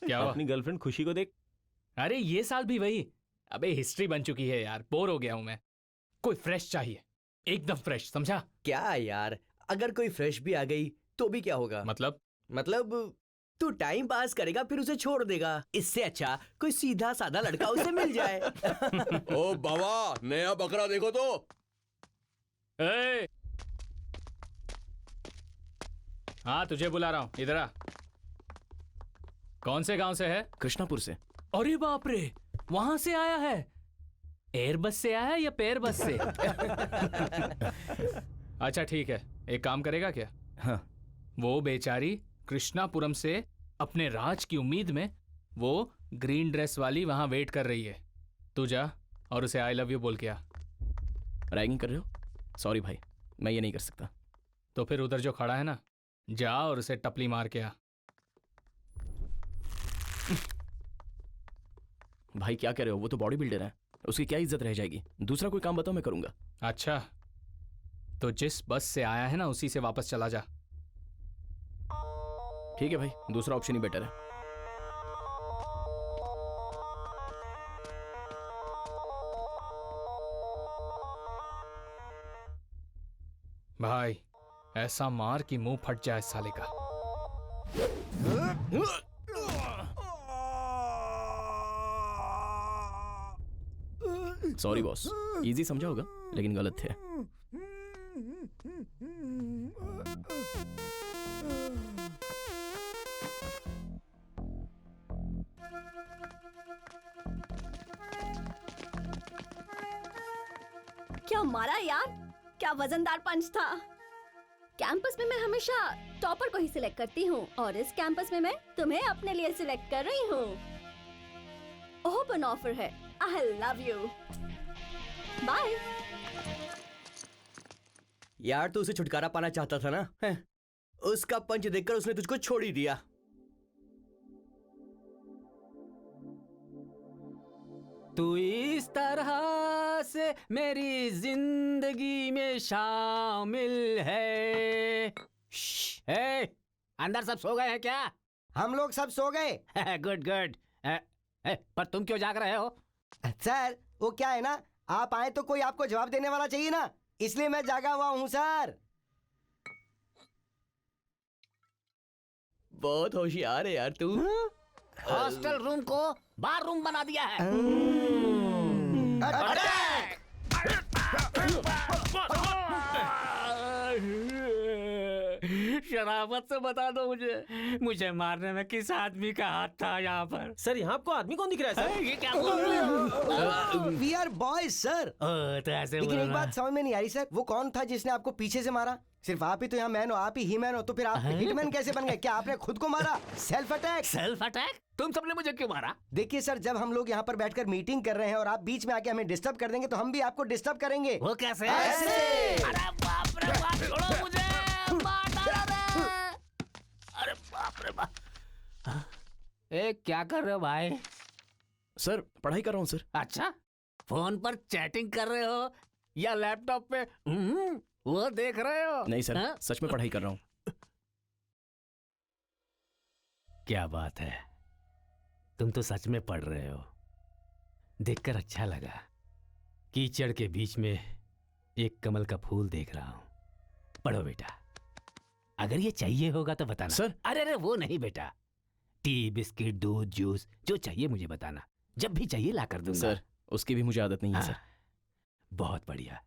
क्या हुआ? अपनी गर्लफ्रेंड खुशी को देख। अरे ये साल भी वही। अबे हिस्ट्री बन चुकी है यार, बोर हो गया हूं मैं। कोई फ्रेश चाहिए, एकदम फ्रेश, समझा? क्या यार, अगर कोई फ्रेश भी आ गई तो भी क्या होगा? मतलब तू टाइम पास करेगा फिर उसे छोड़ देगा। इससे अच्छा कोई सीधा साधा लड़का उसे मिल जाए। ओ बाबा, नया बकरा देखो तो। ए! हाँ तुझे बुला रहा हूं, इधर आ। कौन से गांव से है? कृष्णापुर से। अरे बाप रे, वहां से आया है। एयर बस से आया है या पेयर बस से? अच्छा ठीक है, एक काम करेगा क्या? हाँ। वो बेचारी कृष्णापुरम से अपने राज की उम्मीद में वो ग्रीन ड्रेस वाली वहां वेट कर रही है। तू जा और उसे आई लव यू बोल के आ। रैगिंग कर रहे हो? सॉरी भाई, मैं ये नहीं कर सकता। तो फिर उधर जो खड़ा है ना, जा और उसे टपली मार के आ। भाई क्या कह रहे हो? वो तो बॉडी बिल्डर है, उसकी क्या इज्जत रह जाएगी? दूसरा कोई काम बताओ, मैं करूंगा। अच्छा, तो जिस बस से आया है ना उसी से वापस चला जा। ठीक है भाई, दूसरा ऑप्शन ही बेटर है। भाई ऐसा मार कि मुंह फट जाए साले का। सॉरी बॉस, इजी समझा होगा लेकिन गलत थे। क्या मारा यार, क्या वजनदार पंच था। कैंपस में मैं हमेशा टॉपर को ही सिलेक्ट करती हूँ और इस कैंपस में मैं तुम्हें अपने लिए सिलेक्ट कर रही हूँ। ओपन ऑफर है। I love you, bye. यार तू उसे छुटकारा पाना चाहता था ना? हैं? उसका पंच देखकर उसने तुझको छोड़ ही दिया। तू इस तरह से मेरी जिंदगी में शामिल है। ए, अंदर सब सो गए हैं क्या? हम लोग सब सो गए। Good good. पर तुम क्यों जाग रहे हो? सर वो क्या है ना, आप आए तो कोई आपको जवाब देने वाला चाहिए ना, इसलिए मैं जागा हुआ हूँ सर। बहुत होशियार है यार तू। हॉस्टल रूम को बार रूम बना दिया है। अटैक! शराफत से बता दो मुझे मारने में किस आदमी का हाथ था यहाँ पर? सर यहाँ आपको आदमी कौन दिख रहा है सर? ये क्या बोल रहे हो? We are boys sir. तो ऐसे लेकिन एक बोलना। बात समझ में नहीं आ रही सर, वो कौन था जिसने आपको पीछे से मारा? सिर्फ आप ही तो यहाँ मैन हो, आप ही मैन हो, तो फिर आप हिटमैन कैसे बन गए? क्या आपने खुद को मारा? Self attack. Self attack? तुम सबने मुझे क्यों मारा? देखिए सर, जब हम लोग यहाँ पर बैठकर मीटिंग कर रहे हैं और आप बीच में आके हमें डिस्टर्ब कर देंगे तो हम भी आपको डिस्टर्ब करेंगे। वो कैसे? ऐसे। अरे बाप रे बाप, छोड़ो मुझे, मार डालो रे। अरे बाप रे बाप। ए क्या कर रहे हो भाई? सर पढ़ाई कर रहा हूँ सर। अच्छा, फोन पर चैटिंग कर रहे हो या लैपटॉप पे वो देख रहे हो? नहीं सर, हाँ? सच में पढ़ाई कर रहा हूँ। क्या बात है, तुम तो सच में पढ़ रहे हो। देखकर अच्छा लगा। कीचड़ के बीच में एक कमल का फूल देख रहा हूं। पढ़ो बेटा, अगर ये चाहिए होगा तो बताना। सर। अरे वो नहीं बेटा, टी, बिस्किट, दूध, जूस जो चाहिए मुझे बताना, जब भी चाहिए ला कर दूंगा। सर, उसकी भी मुझे आदत नहीं है सर। बहुत बढ़िया,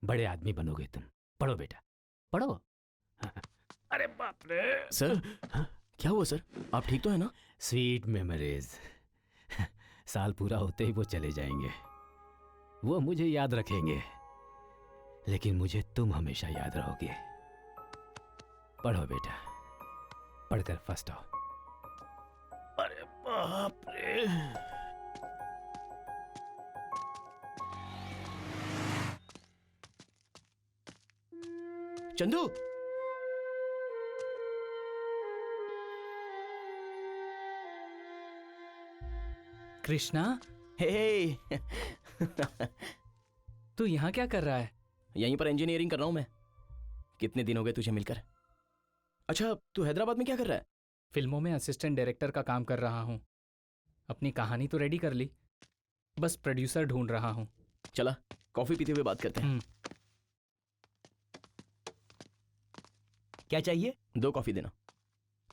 बड़े आदमी बनोगे तुम। पढ़ो बेटा, पढ़ो। अरे बाप रे। सर, क्या हुआ सर? आप ठीक तो है ना? Sweet memories. साल पूरा होते ही वो चले जाएंगे, वो मुझे याद रखेंगे, लेकिन मुझे तुम हमेशा याद रहोगे। पढ़ो बेटा, पढ़कर फर्स्ट हो। अरे बाप रे। चंदू, कृष्णा, हे। तू यहाँ क्या कर रहा है? यहीं पर इंजीनियरिंग कर रहा हूं मैं। कितने दिन हो गए तुझे मिलकर? अच्छा, तू हैदराबाद में क्या कर रहा है? फिल्मों में असिस्टेंट डायरेक्टर का काम कर रहा हूँ। अपनी कहानी तो रेडी कर ली, बस प्रोड्यूसर ढूंढ रहा हूँ। चला कॉफी पीते हुए बात करते हैं। क्या चाहिए? 2 कॉफी देना।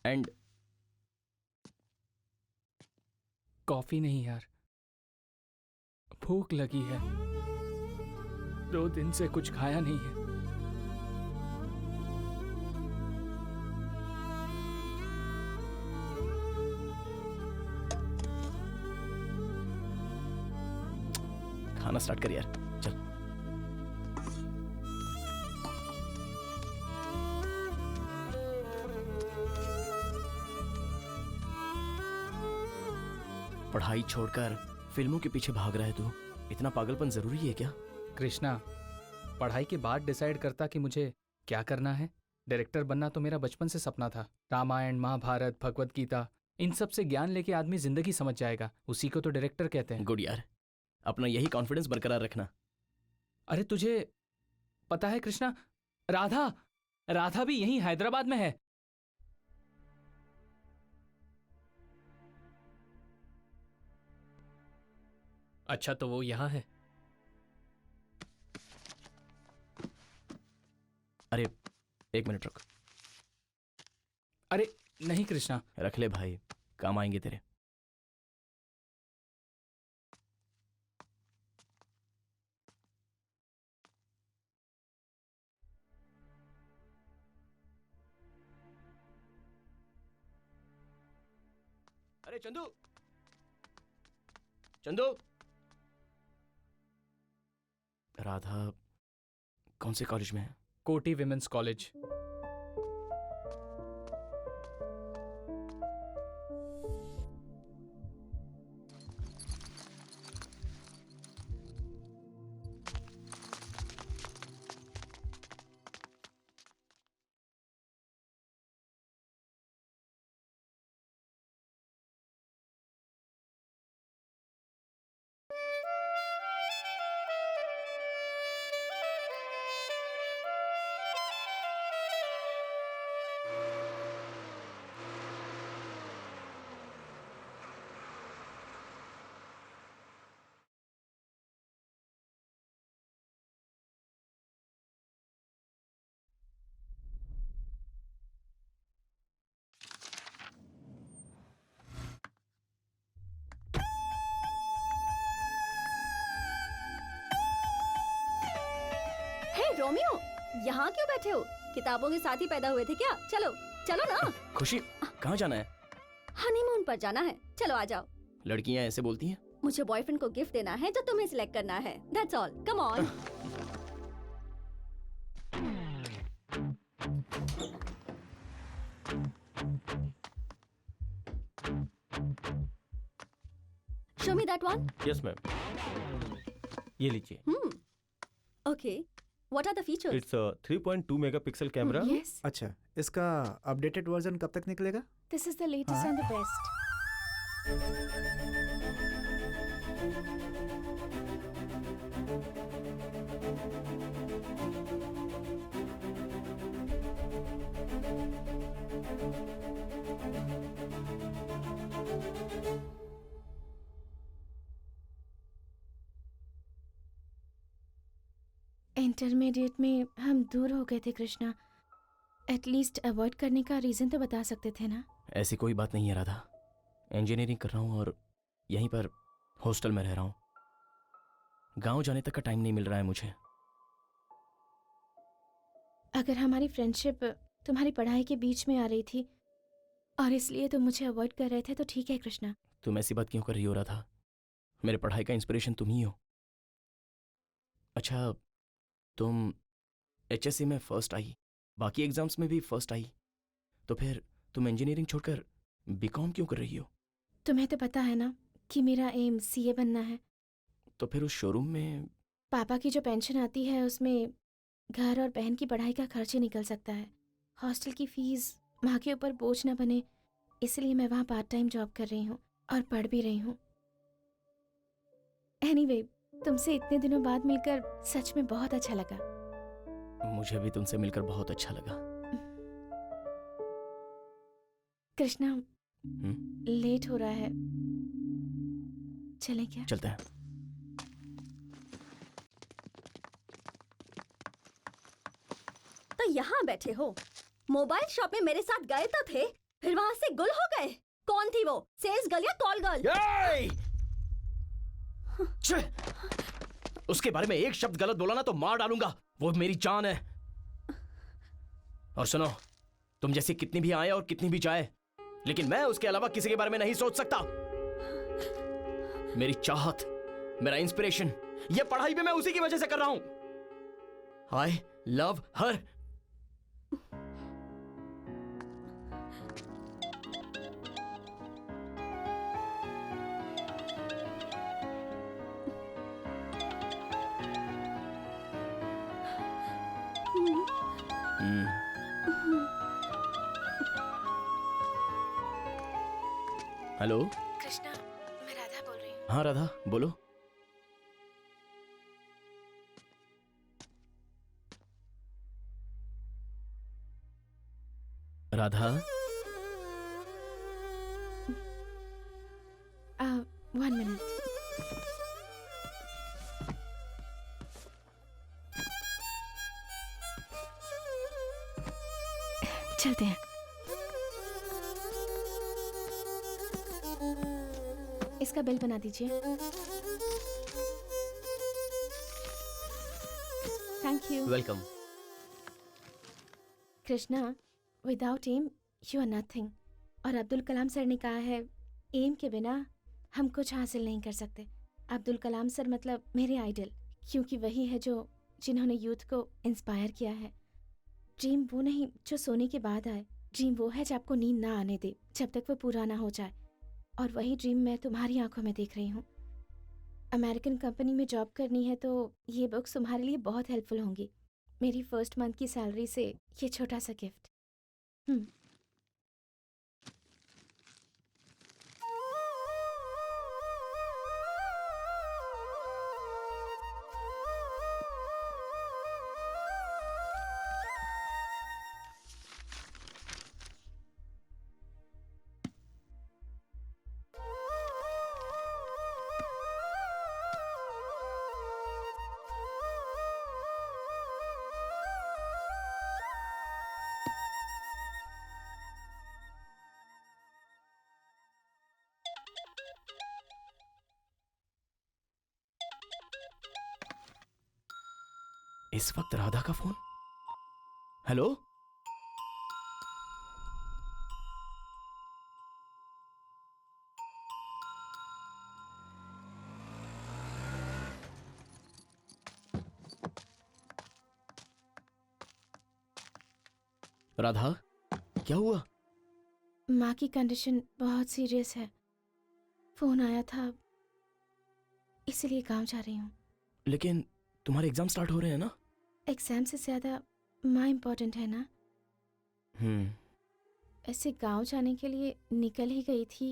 एंड कॉफी नहीं यार, भूख लगी है। 2 दिन से कुछ खाया नहीं है। खाना स्टार्ट कर यार, चल। पढ़ाई छोड़कर फिल्मों के पीछे भाग रहा है तू। इतना पागलपन जरूरी है क्या? कृष्णा, पढ़ाई के बाद डिसाइड करता कि मुझे क्या करना है। डायरेक्टर बनना तो मेरा बचपन से सपना था। रामायण, महाभारत, भगवत गीता, इन सब से ज्ञान लेके आदमी जिंदगी समझ जाएगा। उसी को तो डायरेक्टर कहते हैं। गुड यार, अपना यही कॉन्फिडेंस बरकरार रखना। अरे तुझे पता है कृष्णा, राधा भी यहीं हैदराबाद में है। अच्छा, तो वो यहाँ है। अरे 1 मिनट रुक। अरे नहीं कृष्णा, रख ले भाई, काम आएंगे तेरे। अरे चंदू, चंदू। राधा कौन से कॉलेज में है? कोटी विमेंस कॉलेज। हे रोमियो, यहाँ क्यों बैठे हो? किताबों के साथ ही पैदा हुए थे क्या? चलो चलो ना। खुशी, कहाँ जाना है? हनीमून पर जाना है, चलो आ जाओ। लड़कियां ऐसे बोलती हैं? मुझे बॉयफ्रेंड को गिफ्ट देना है जो तुम्हें सिलेक्ट करना है। That's all, come on. Show me that one. Yes ma'am, ये लीजिए। Okay, what are the features? It's 3.2 megapixel camera. Yes, अच्छा, इसका अपडेटेड वर्जन कब तक निकलेगा? this is the latest and the best. Intermediate में हम दूर हो गए थे कृष्णा। एटलीस्ट अवॉइड करने का रीज़न तो बता सकते थे ना। ऐसी कोई बात नहीं है राधा। इंजीनियरिंग कर रहा हूँ और यहीं पर हॉस्टल में रह रहा हूँ। गांव जाने तक का टाइम नहीं मिल रहा है मुझे। अगर हमारी फ्रेंडशिप तुम्हारी पढ़ाई के बीच में आ रही थी और इसलिए तुम मुझे अवॉइड कर रहे थे तो ठीक है कृष्णा। तुम ऐसी बात क्यों कर रही हो राधा? मेरे पढ़ाई का इंस्पिरेशन तुम ही हो। अच्छा, तुम HSC में फर्स्ट आई, बाकी एग्जाम्स में भी फर्स्ट आई, तो फिर तुम इंजीनियरिंग छोड़कर BCom क्यों कर रही हो? तुम्हें तो पता है ना कि मेरा एम CA बनना है। तो फिर उस शोरूम में पापा की जो पेंशन आती है उसमें घर और बहन की पढ़ाई का खर्च ही निकल सकता है। हॉस्टल की फीस माँ के ऊपर बोझ न बने, इसलिए मैं वहाँ पार्ट टाइम जॉब कर रही हूँ और पढ़ भी रही हूँ। एनीवे, तुमसे इतने दिनों बाद मिलकर सच में बहुत अच्छा लगा। मुझे भी तुमसे मिलकर बहुत अच्छा लगा। कृष्णा, लेट हो रहा है, चलें क्या? चलते हैं। तो यहाँ बैठे हो, मोबाइल शॉप में मेरे साथ गए तो थे, फिर वहाँ से गुल हो गए। कौन थी वो, सेल्स गर्ल या कॉल गर्ल? उसके बारे में एक शब्द गलत बोला ना तो मार डालूंगा। वो मेरी जान है। और सुनो, तुम जैसे कितनी भी आए और कितनी भी जाए, लेकिन मैं उसके अलावा किसी के बारे में नहीं सोच सकता। मेरी चाहत, मेरा इंस्पिरेशन, ये पढ़ाई भी मैं उसी की वजह से कर रहा हूं। I love her. Hello Krishna, मैं राधा बोल रही हूँ। हाँ राधा, बोलो। राधा, 1 मिनट। चलते हैं। इसका बिल बना दीजिए। Thank you. Welcome. Krishna, without me you are nothing. और अब्दुल कलाम सर ने कहा है, एम के बिना हम कुछ हासिल नहीं कर सकते। अब्दुल कलाम सर मतलब मेरे आइडल, क्योंकि वही है जो जिन्होंने यूथ को इंस्पायर किया है। ड्रीम वो नहीं जो सोने के बाद आए, ड्रीम वो है जो आपको नींद ना आने दे जब तक वो पूरा ना हो जाए। और वही ड्रीम मैं तुम्हारी आंखों में देख रही हूँ। अमेरिकन कंपनी में जॉब करनी है तो ये बुक्स तुम्हारे लिए बहुत हेल्पफुल होंगी। मेरी फर्स्ट मंथ की सैलरी से ये छोटा सा गिफ्ट। इस वक्त राधा का फोन। हेलो, राधा, क्या हुआ? माँ की कंडीशन बहुत सीरियस है। फोन आया था, इसलिए गांव जा रही हूँ। लेकिन तुम्हारे एग्जाम स्टार्ट हो रहे हैं ना? एग्जाम से ज्यादा माँ इम्पोर्टेंट है ना। ऐसे गांव जाने के लिए निकल ही गई थी,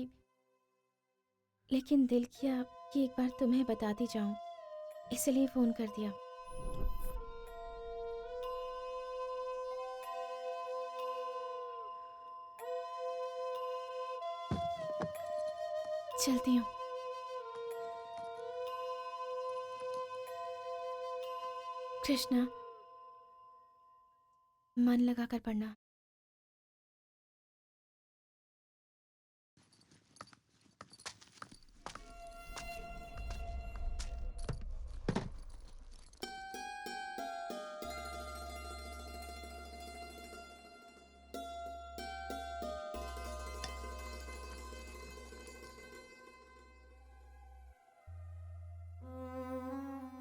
लेकिन दिल किया कि एक बार तुम्हें बताती जाऊं, इसलिए फोन कर दिया। चलती हूँ। कृष्णा, मन लगाकर पढ़ना।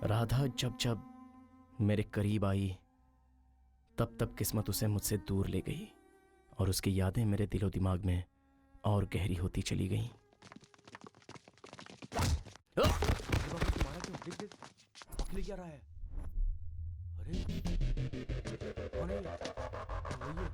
राधा जब जब मेरे करीब आई तब तब किस्मत उसे मुझसे दूर ले गई और उसकी यादें मेरे दिलो दिमाग में और गहरी होती चली गईं। पकड़ क्या रहा है? अरे कौन है ये? वही है।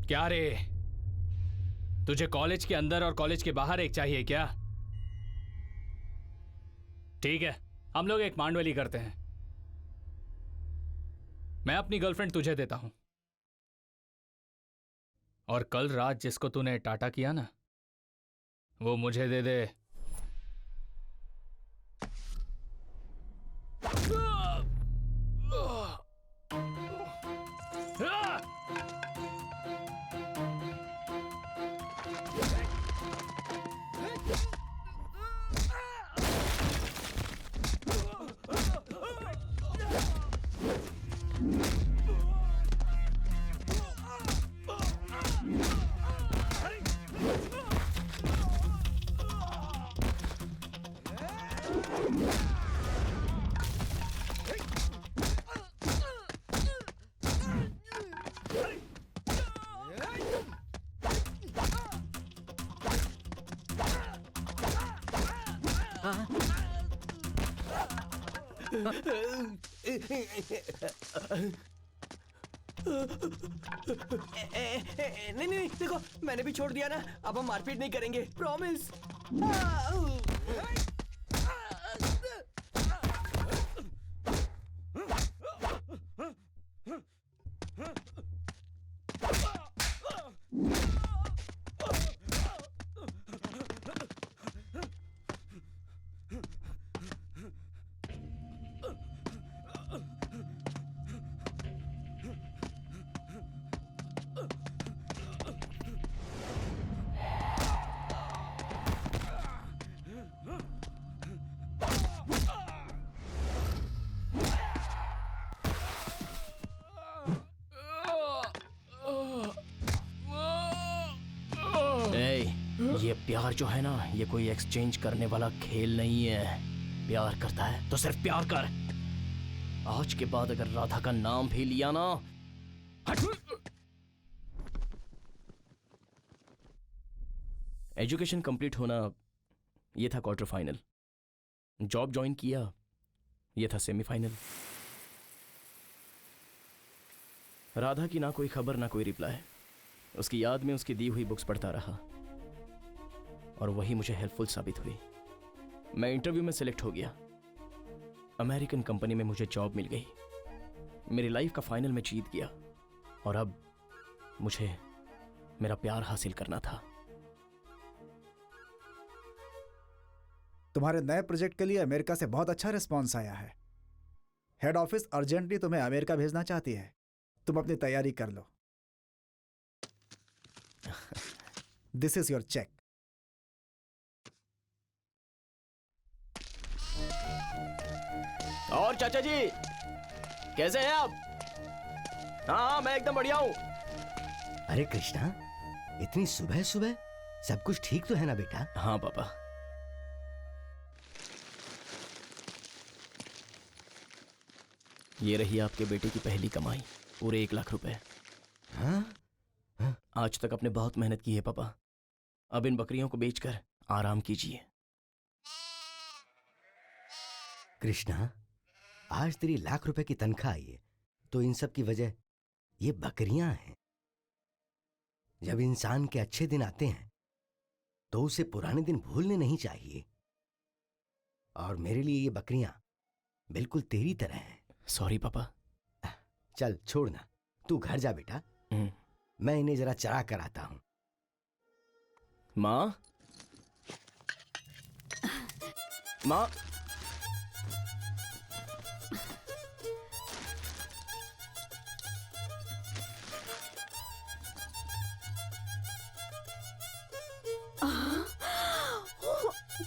क्या रे, तुझे कॉलेज के अंदर और कॉलेज के बाहर एक चाहिए क्या? ठीक है, हम लोग एक मांडवली करते हैं। मैं अपनी गर्लफ्रेंड तुझे देता हूं और कल रात जिसको तूने टाटा किया ना, वो मुझे दे दे। नहीं नहीं देखो, मैंने भी छोड़ दिया ना, अब हम मारपीट नहीं करेंगे, प्रॉमिस। ये प्यार जो है ना, ये कोई एक्सचेंज करने वाला खेल नहीं है। प्यार करता है तो सिर्फ प्यार कर। आज के बाद अगर राधा का नाम भी लिया ना, एजुकेशन कंप्लीट होना ये था क्वार्टर फाइनल, जॉब ज्वाइन किया ये था सेमीफाइनल। राधा की ना कोई खबर ना कोई रिप्लाई। उसकी याद में उसकी दी हुई बुक्स पढ़ता रहा और वही मुझे हेल्पफुल साबित हुई। मैं इंटरव्यू में सिलेक्ट हो गया, अमेरिकन कंपनी में मुझे जॉब मिल गई, मेरी लाइफ का फाइनल में जीत गया और अब मुझे मेरा प्यार हासिल करना था। तुम्हारे नए प्रोजेक्ट के लिए अमेरिका से बहुत अच्छा रिस्पॉन्स आया है। हेड ऑफिस अर्जेंटली तुम्हें अमेरिका भेजना चाहती है। तुम अपनी तैयारी कर लो। This is your cheque. और चाचा जी कैसे हैं आप? हाँ मैं एकदम बढ़िया हूं। अरे कृष्णा, इतनी सुबह सुबह सब कुछ ठीक तो है ना बेटा? हाँ पापा। ये रही आपके बेटे की पहली कमाई, पूरे 1 लाख रुपए। हाँ? हाँ? आज तक आपने बहुत मेहनत की है पापा, अब इन बकरियों को बेचकर आराम कीजिए। कृष्णा, आज तेरी 1 लाख रुपए की तनख्वाह आई है तो इन सब की वजह ये बकरियां हैं। जब इंसान के अच्छे दिन आते हैं तो उसे पुराने दिन भूलने नहीं चाहिए। और मेरे लिए ये बकरियां बिल्कुल तेरी तरह हैं। सॉरी पापा। चल छोड़ना, तू घर जा बेटा, मैं इन्हें जरा चरा कर आता हूं। माँ, माँ,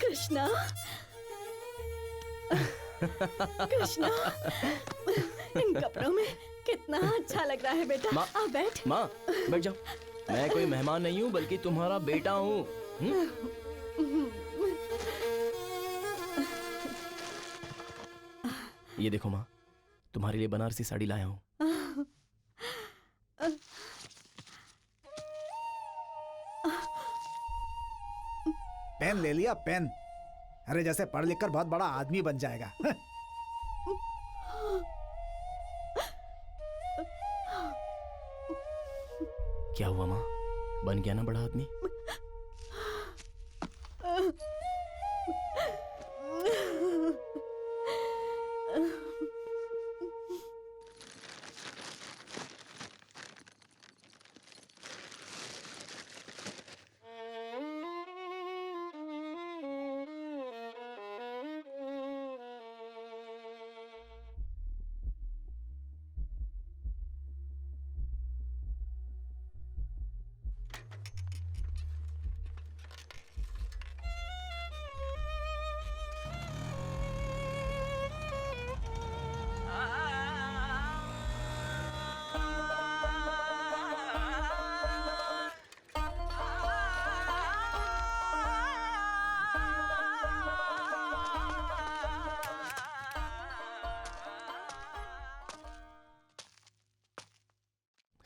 कृष्णा, कृष्णा, इन कपड़ों में कितना अच्छा लग रहा है बेटा। माँ, आ बैठ। माँ बैठ जाओ। मैं कोई मेहमान नहीं हूँ बल्कि तुम्हारा बेटा हूँ। ये देखो माँ, तुम्हारे लिए बनारसी साड़ी लाया हूँ। पेन ले लिया पेन। अरे जैसे पढ़ लिख कर बहुत बड़ा आदमी बन जाएगा। क्या हुआ माँ, बन गया ना बड़ा आदमी?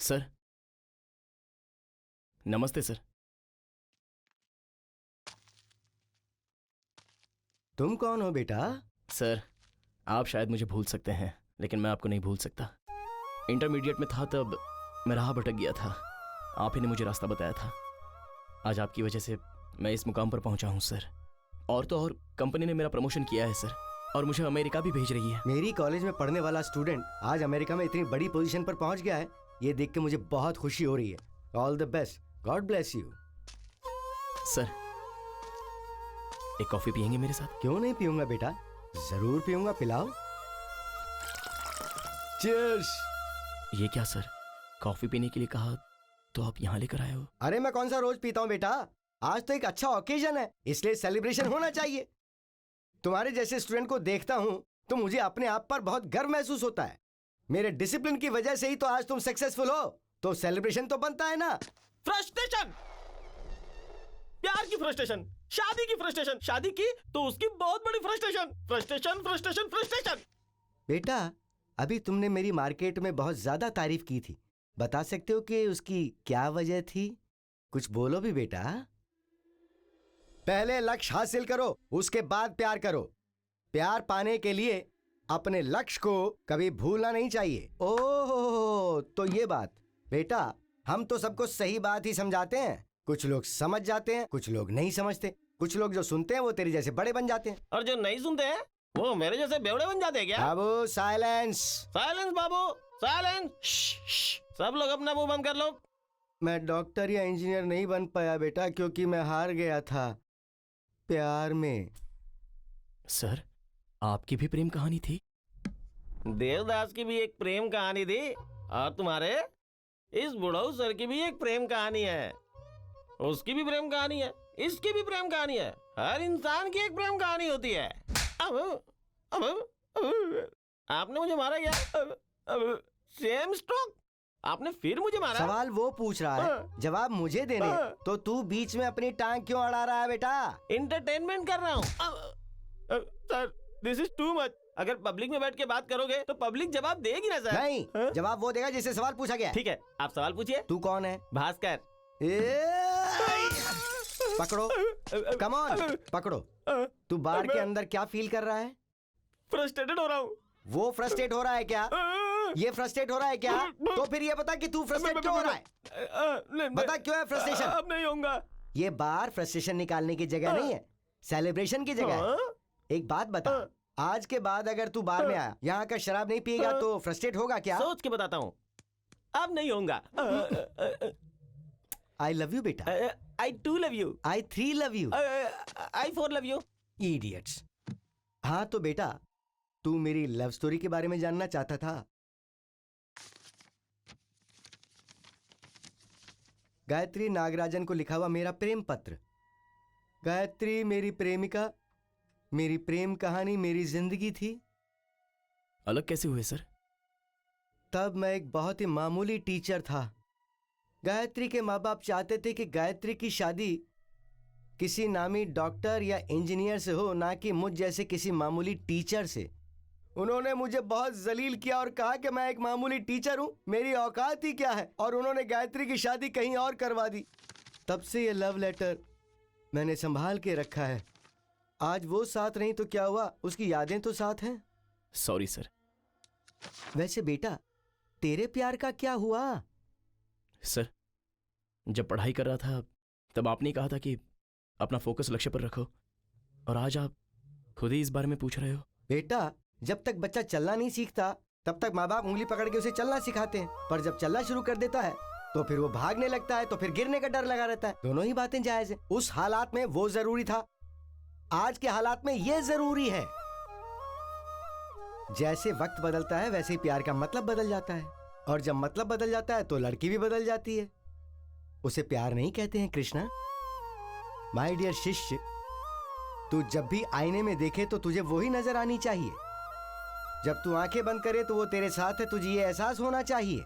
सर, नमस्ते सर। तुम कौन हो बेटा? सर, आप शायद मुझे भूल सकते हैं लेकिन मैं आपको नहीं भूल सकता। इंटरमीडिएट में था तब मैं राह भटक गया था, आप ही ने मुझे रास्ता बताया था। आज आपकी वजह से मैं इस मुकाम पर पहुंचा हूं सर। और तो और कंपनी ने मेरा प्रमोशन किया है सर, और मुझे अमेरिका भी भेज रही है। मेरी कॉलेज में पढ़ने वाला स्टूडेंट आज अमेरिका में इतनी बड़ी पोजीशन पर पहुंच गया है, ये देख के मुझे बहुत खुशी हो रही है। All the best, God bless you. Sir, एक कॉफी पियेंगे मेरे साथ? क्यों नहीं पीऊंगा बेटा, जरूर पीऊंगा, पिलाओ। चीयर्स। ये क्या सर, कॉफी पीने के लिए कहा तो आप यहाँ लेकर आए हो? अरे मैं कौन सा रोज पीता हूँ बेटा, आज तो एक अच्छा ओकेजन है इसलिए सेलिब्रेशन होना चाहिए। तुम्हारे जैसे स्टूडेंट को देखता हूँ तो मुझे अपने आप पर बहुत गर्व महसूस होता है। मेरे डिसिप्लिन की वजह से ही तो आज तुम सक्सेसफुल हो, तो सेलिब्रेशन तो बनता है ना। फ्रस्ट्रेशन, प्यार की फ्रस्ट्रेशन, शादी की फ्रस्ट्रेशन, शादी की तो उसकी बहुत बड़ी फ्रस्ट्रेशन, फ्रस्ट्रेशन फ्रस्ट्रेशन फ्रस्ट्रेशन। बेटा, अभी तुमने मेरी मार्केट में बहुत ज्यादा तारीफ की थी, बता सकते हो कि उसकी क्या वजह थी? कुछ बोलो भी बेटा। पहले लक्ष्य हासिल करो, उसके बाद प्यार करो। प्यार पाने के लिए अपने लक्ष्य को कभी भूलना नहीं चाहिए। ओह, तो ये बात। बेटा, हम तो सबको सही बात ही समझाते हैं, कुछ लोग समझ जाते हैं, कुछ लोग नहीं समझते। कुछ लोग जो सुनते हैं वो तेरे जैसे बड़े बन जाते हैं, और जो नहीं सुनते हैं वो मेरे जैसे बेवड़े बन जाते हैं क्या? बाबू साइलेंस। साइलेंस बाबू, साइलेंस। सब लोग अपना मुंह बंद कर लो। मैं डॉक्टर या इंजीनियर नहीं बन पाया बेटा, क्योंकि मैं हार गया था प्यार में। सर, आपकी भी प्रेम कहानी थी? देवदास की भी एक प्रेम कहानी थी, और तुम्हारे इस बुढ़ऊ सर की भी एक प्रेम कहानी है। उसकी भी प्रेम कहानी है, इसकी भी प्रेम कहानी है। हर इंसान की एक प्रेम कहानी होती है। अब आपने मुझे मारा क्या? सेम स्ट्रोक, आपने फिर मुझे मारा। सवाल वो पूछ रहा है, जवाब मुझे देने हैं। तो तू बीच में अपनी टांग क्यों अड़ा रहा है बेटा? इंटरटेनमेंट कर रहा हूँ। Sir, this is too much. अगर पब्लिक में बैठ के बात करोगे तो पब्लिक जवाब देगी ना सर? नहीं, जवाब वो देगा जिससे सवाल पूछा गया। ठीक है, आप सवाल पूछिए। तू कौन है? भास्कर। पकड़ो, कम ऑन, पकड़ो। तू बार के अंदर क्या फील कर रहा है? फ्रस्ट्रेटेड हो रहा हूँ। वो फ्रस्ट्रेट हो रहा है क्या? ये फ्रस्ट्रेट हो रहा है क्या? तो फिर ये बता कि तू फ्रस्ट्रेट क्यों हो रहा है? बता क्यों है फ्रस्ट्रेशन? अब नहीं होऊंगा। ये बार फ्रस्ट्रेशन निकालने की जगह नहीं है, सेलिब्रेशन की जगह है। एक बात बता, आज के बाद अगर तू बार में आया, यहाँ का शराब नहीं पिएगा तो फ्रस्ट्रेट होगा क्या? सोच के बताता हूँ, अब नहीं होऊंगा। आई लव यू बेटा। आई 2 love you. I 3 love you. I 4 love you. Idiots. हाँ तो बेटा, तू मेरी लव स्टोरी के बारे में जानना चाहता था। गायत्री नागराजन को लिखा हुआ मेरा प्रेम पत्र। गायत्री मेरी प्रेमिका, मेरी प्रेम कहानी मेरी जिंदगी थी। अलग कैसे हुए सर? तब मैं एक बहुत ही मामूली टीचर था। गायत्री के माँ बाप चाहते थे कि गायत्री की शादी किसी नामी डॉक्टर या इंजीनियर से हो, ना कि मुझ जैसे किसी मामूली टीचर से। उन्होंने मुझे बहुत जलील किया और कहा कि मैं एक मामूली टीचर हूँ, मेरी औकात ही क्या है, और उन्होंने गायत्री की शादी कहीं और करवा दी। तब से ये लव लेटर मैंने संभाल के रखा है। आज वो साथ नहीं तो क्या हुआ, उसकी यादें तो साथ हैं। Sorry sir. वैसे बेटा, तेरे प्यार का क्या हुआ? सर, जब पढ़ाई कर रहा था तब आपने कहा था कि अपना फोकस लक्ष्य पर रखो, और आज आप खुद ही इस बारे में पूछ रहे हो। बेटा, जब तक बच्चा चलना नहीं सीखता तब तक माँ बाप उंगली पकड़ के उसे चलना सिखाते हैं, पर जब चलना शुरू कर देता है तो फिर वो भागने लगता है, तो फिर गिरने का डर लगा रहता है। दोनों ही बातें जायज है। उस हालात में वो जरूरी था, आज के हालात में ये जरूरी है। जैसे वक्त बदलता है वैसे ही प्यार का मतलब बदल जाता है, और जब मतलब बदल जाता है तो लड़की भी बदल जाती है। उसे प्यार नहीं कहते हैं कृष्णा। माय डियर शिष्य, तू जब भी आईने में देखे तो तुझे वही नजर आनी चाहिए। जब तू आंखें बंद करे तो वो तेरे साथ है, तुझे ये एहसास होना चाहिए।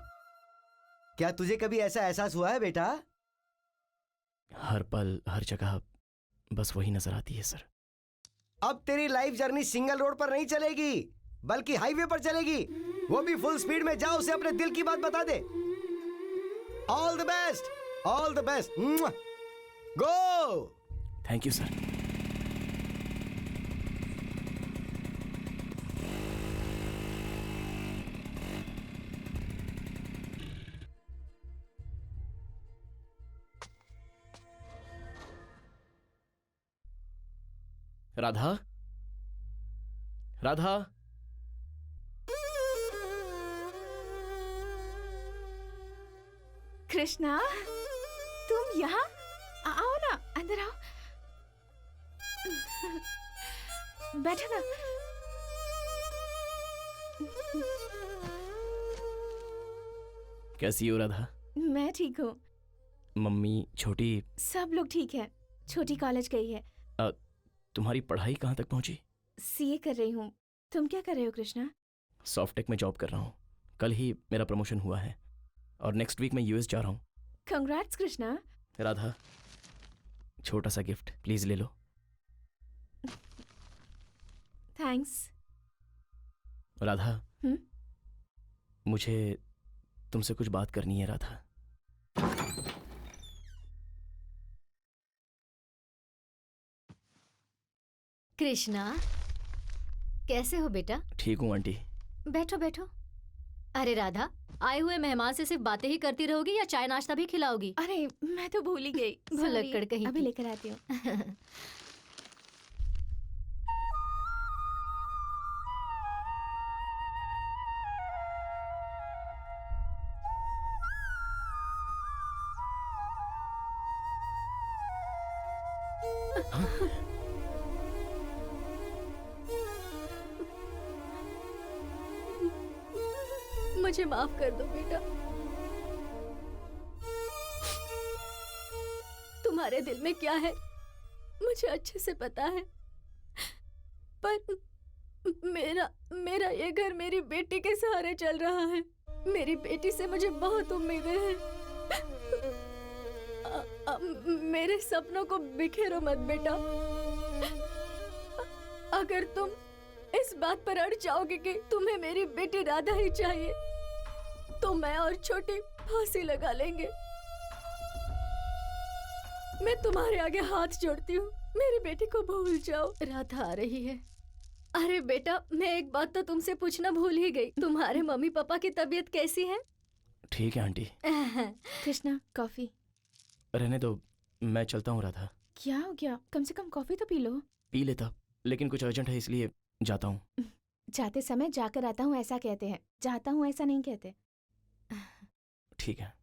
क्या तुझे कभी ऐसा एहसास हुआ है बेटा? हर पल हर जगह बस वही नजर आती है सर। अब तेरी लाइफ जर्नी सिंगल रोड पर नहीं चलेगी, बल्कि हाईवे पर चलेगी, वो भी फुल स्पीड में। जा, उसे अपने दिल की बात बता दे। All the best, all the best. Go. Thank you sir. Radha, Radha, Krishna, तुम यहाँ? आओ ना, अंदर आओ। बैठो ना। कैसी हो राधा? मैं ठीक हूँ। मम्मी, छोटी? सब लोग ठीक है। छोटी कॉलेज गई है। तुम्हारी पढ़ाई कहाँ तक पहुंची? सीए कर रही हूँ। तुम क्या कर रहे हो कृष्णा? सॉफ्टेक में जॉब कर रहा हूँ। कल ही मेरा प्रमोशन हुआ है और नेक्स्ट वीक मैं यूएस जा रहा हूँ। कंग्रेट्स कृष्णा। राधा, छोटा सा गिफ्ट प्लीज ले लो। थैंक्स। राधा, मुझे तुमसे कुछ बात करनी है राधा। कृष्णा, कैसे हो बेटा? ठीक हूँ आंटी। बैठो बैठो। अरे राधा, आए हुए मेहमान से सिर्फ बातें ही करती रहोगी या चाय नाश्ता भी खिलाओगी? अरे मैं तो भूल ही गई। भुलक्कड़ कहीं अभी की। लेकर आती हूँ। मुझे माफ कर दो बेटा। तुम्हारे दिल में क्या है मुझे अच्छे से पता है, पर मेरा ये घर मेरी बेटी के सहारे चल रहा है। मेरी बेटी से मुझे बहुत उम्मीदें हैं। मेरे सपनों को बिखेरो मत बेटा। अगर तुम इस बात पर अड़ जाओगे कि तुम्हें मेरी बेटी राधा ही चाहिए, तो मैं और छोटी फांसी लगा लेंगे। मैं तुम्हारे आगे हाथ जोड़ती हूँ, मेरी बेटी को भूल जाओ। राधा आ रही है। अरे बेटा, मैं एक बात तो तुमसे पूछना भूल ही गई। तुम्हारे मम्मी पापा की तबीयत कैसी है? ठीक है आंटी। कृष्णा, कॉफी। रहने दो, मैं चलता हूँ राधा। क्या हो गया? कम से कम कॉफी तो पी लो। पी लेता, लेकिन कुछ अर्जेंट है इसलिए जाता हूँ। जाते समय जाकर आता हूँ ऐसा कहते हैं, जाता हूँ ऐसा नहीं कहते। ठीक है।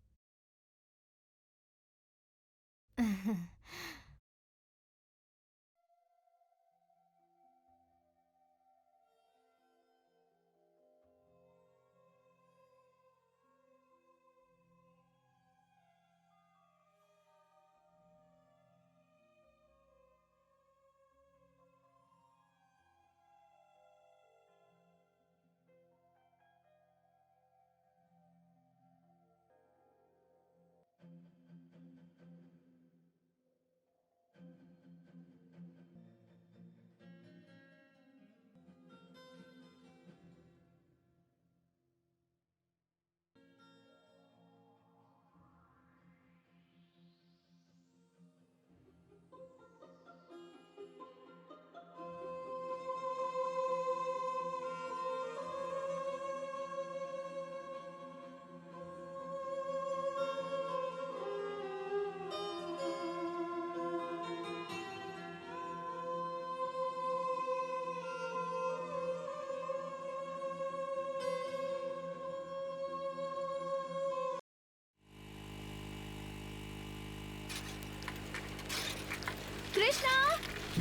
कृष्णा,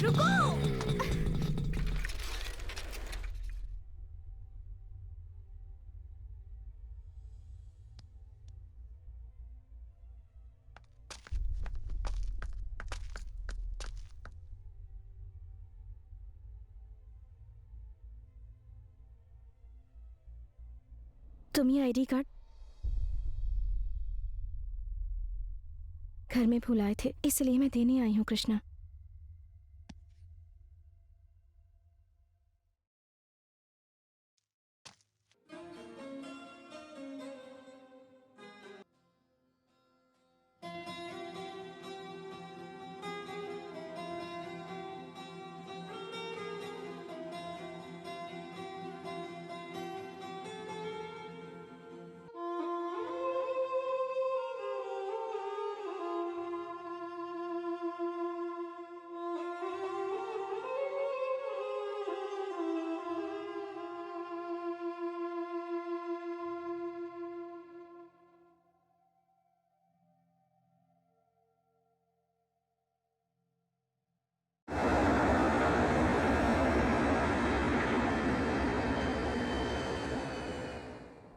रुको। तुम ये आईडी कार्ड घर में भूल आए थे, इसलिए मैं देने आई हूँ कृष्णा।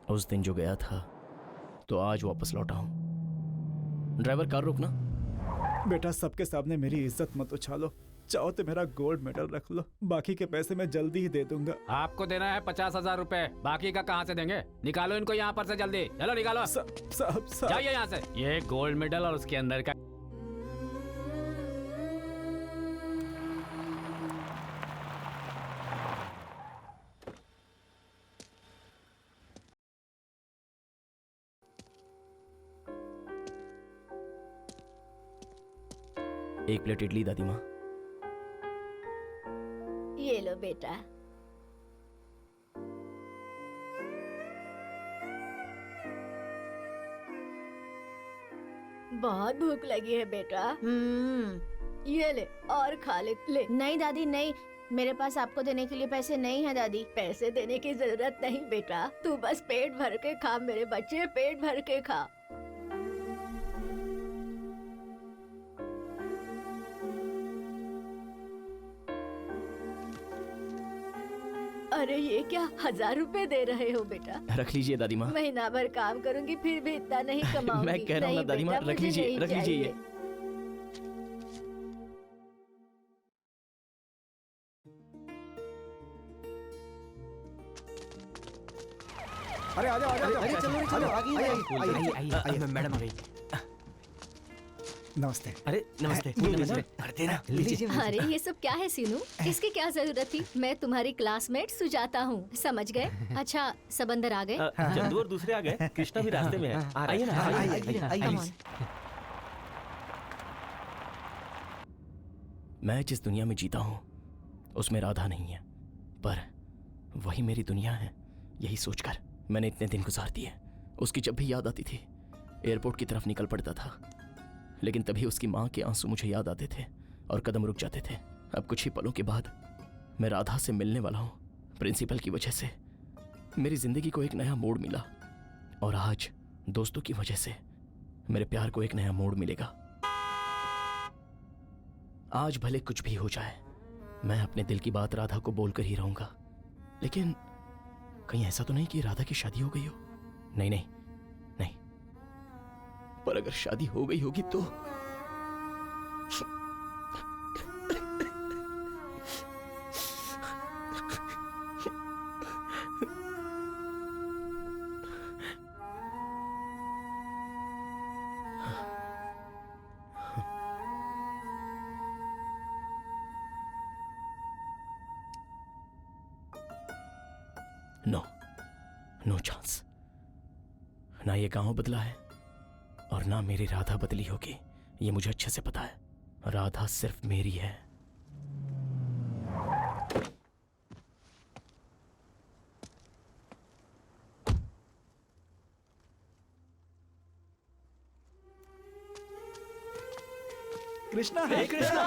उस दिन जो गया था तो आज वापस लौटा हूँ। ड्राइवर कार रोकना। बेटा सबके सामने मेरी इज्जत मत उछालो, चाहो तो मेरा गोल्ड मेडल रख लो, बाकी के पैसे मैं जल्दी ही दे दूंगा। आपको देना है 50,000 रुपए, बाकी का कहाँ से देंगे? निकालो इनको यहाँ पर से जल्दी, चलो निकालो। साहब जाइए यहाँ से। ये गोल्ड मेडल और उसके अंदर का एक प्लेट इडली दादी माँ। ये लो बेटा। बहुत भूख लगी है बेटा। ये ले और खा ले। नहीं दादी नहीं, मेरे पास आपको देने के लिए पैसे नहीं है दादी। पैसे देने की जरूरत नहीं बेटा, तू बस पेट भर के खा मेरे बच्चे, पेट भर के खा। अरे ये क्या 1000 रुपए दे रहे हो बेटा? रख लीजिए दादी माँ। महीना भर काम करूंगी फिर भी इतना नहीं कमाऊंगी। मैं कह रहा हूँ ना दादी माँ, रख लीजिए, रख लीजिए ये। अरे आ जाओ, अरे चलो चलो, आइए मैडम आ गई। नमस्ते। अरे नमस्ते। नमस्ते। अरे ना लीजिए। अरे ये सब क्या है सीनू? इसकी क्या जरूरत थी? मैं तुम्हारी क्लासमेट सुजाता हूँ, समझ गए? अच्छा सब अंदर आ गए? चंदू और दूसरे आ गए, कृष्णा भी रास्ते में है। आइए ना, आइए। मैं जिस दुनिया में जीता हूँ उसमें राधा नहीं है, पर वही मेरी दुनिया है। यही सोचकर मैंने इतने दिन गुजार दिए। उसकी जब भी याद आती थी एयरपोर्ट की तरफ निकल पड़ता था, लेकिन तभी उसकी माँ के आंसू मुझे याद आते थे और कदम रुक जाते थे। अब कुछ ही पलों के बाद मैं राधा से मिलने वाला हूं। प्रिंसिपल की वजह से मेरी जिंदगी को एक नया मोड़ मिला, और आज दोस्तों की वजह से मेरे प्यार को एक नया मोड़ मिलेगा। आज भले कुछ भी हो जाए, मैं अपने दिल की बात राधा को बोलकर ही रहूंगा। लेकिन कहीं ऐसा तो नहीं कि राधा की शादी हो गई हो? नहीं नहीं नहीं, पर अगर शादी हो गई होगी तो नो चांस। ना ये गांव बदला है और ना मेरी राधा बदली होगी, ये मुझे अच्छे से पता है। राधा सिर्फ मेरी है। कृष्णा, हे कृष्णा,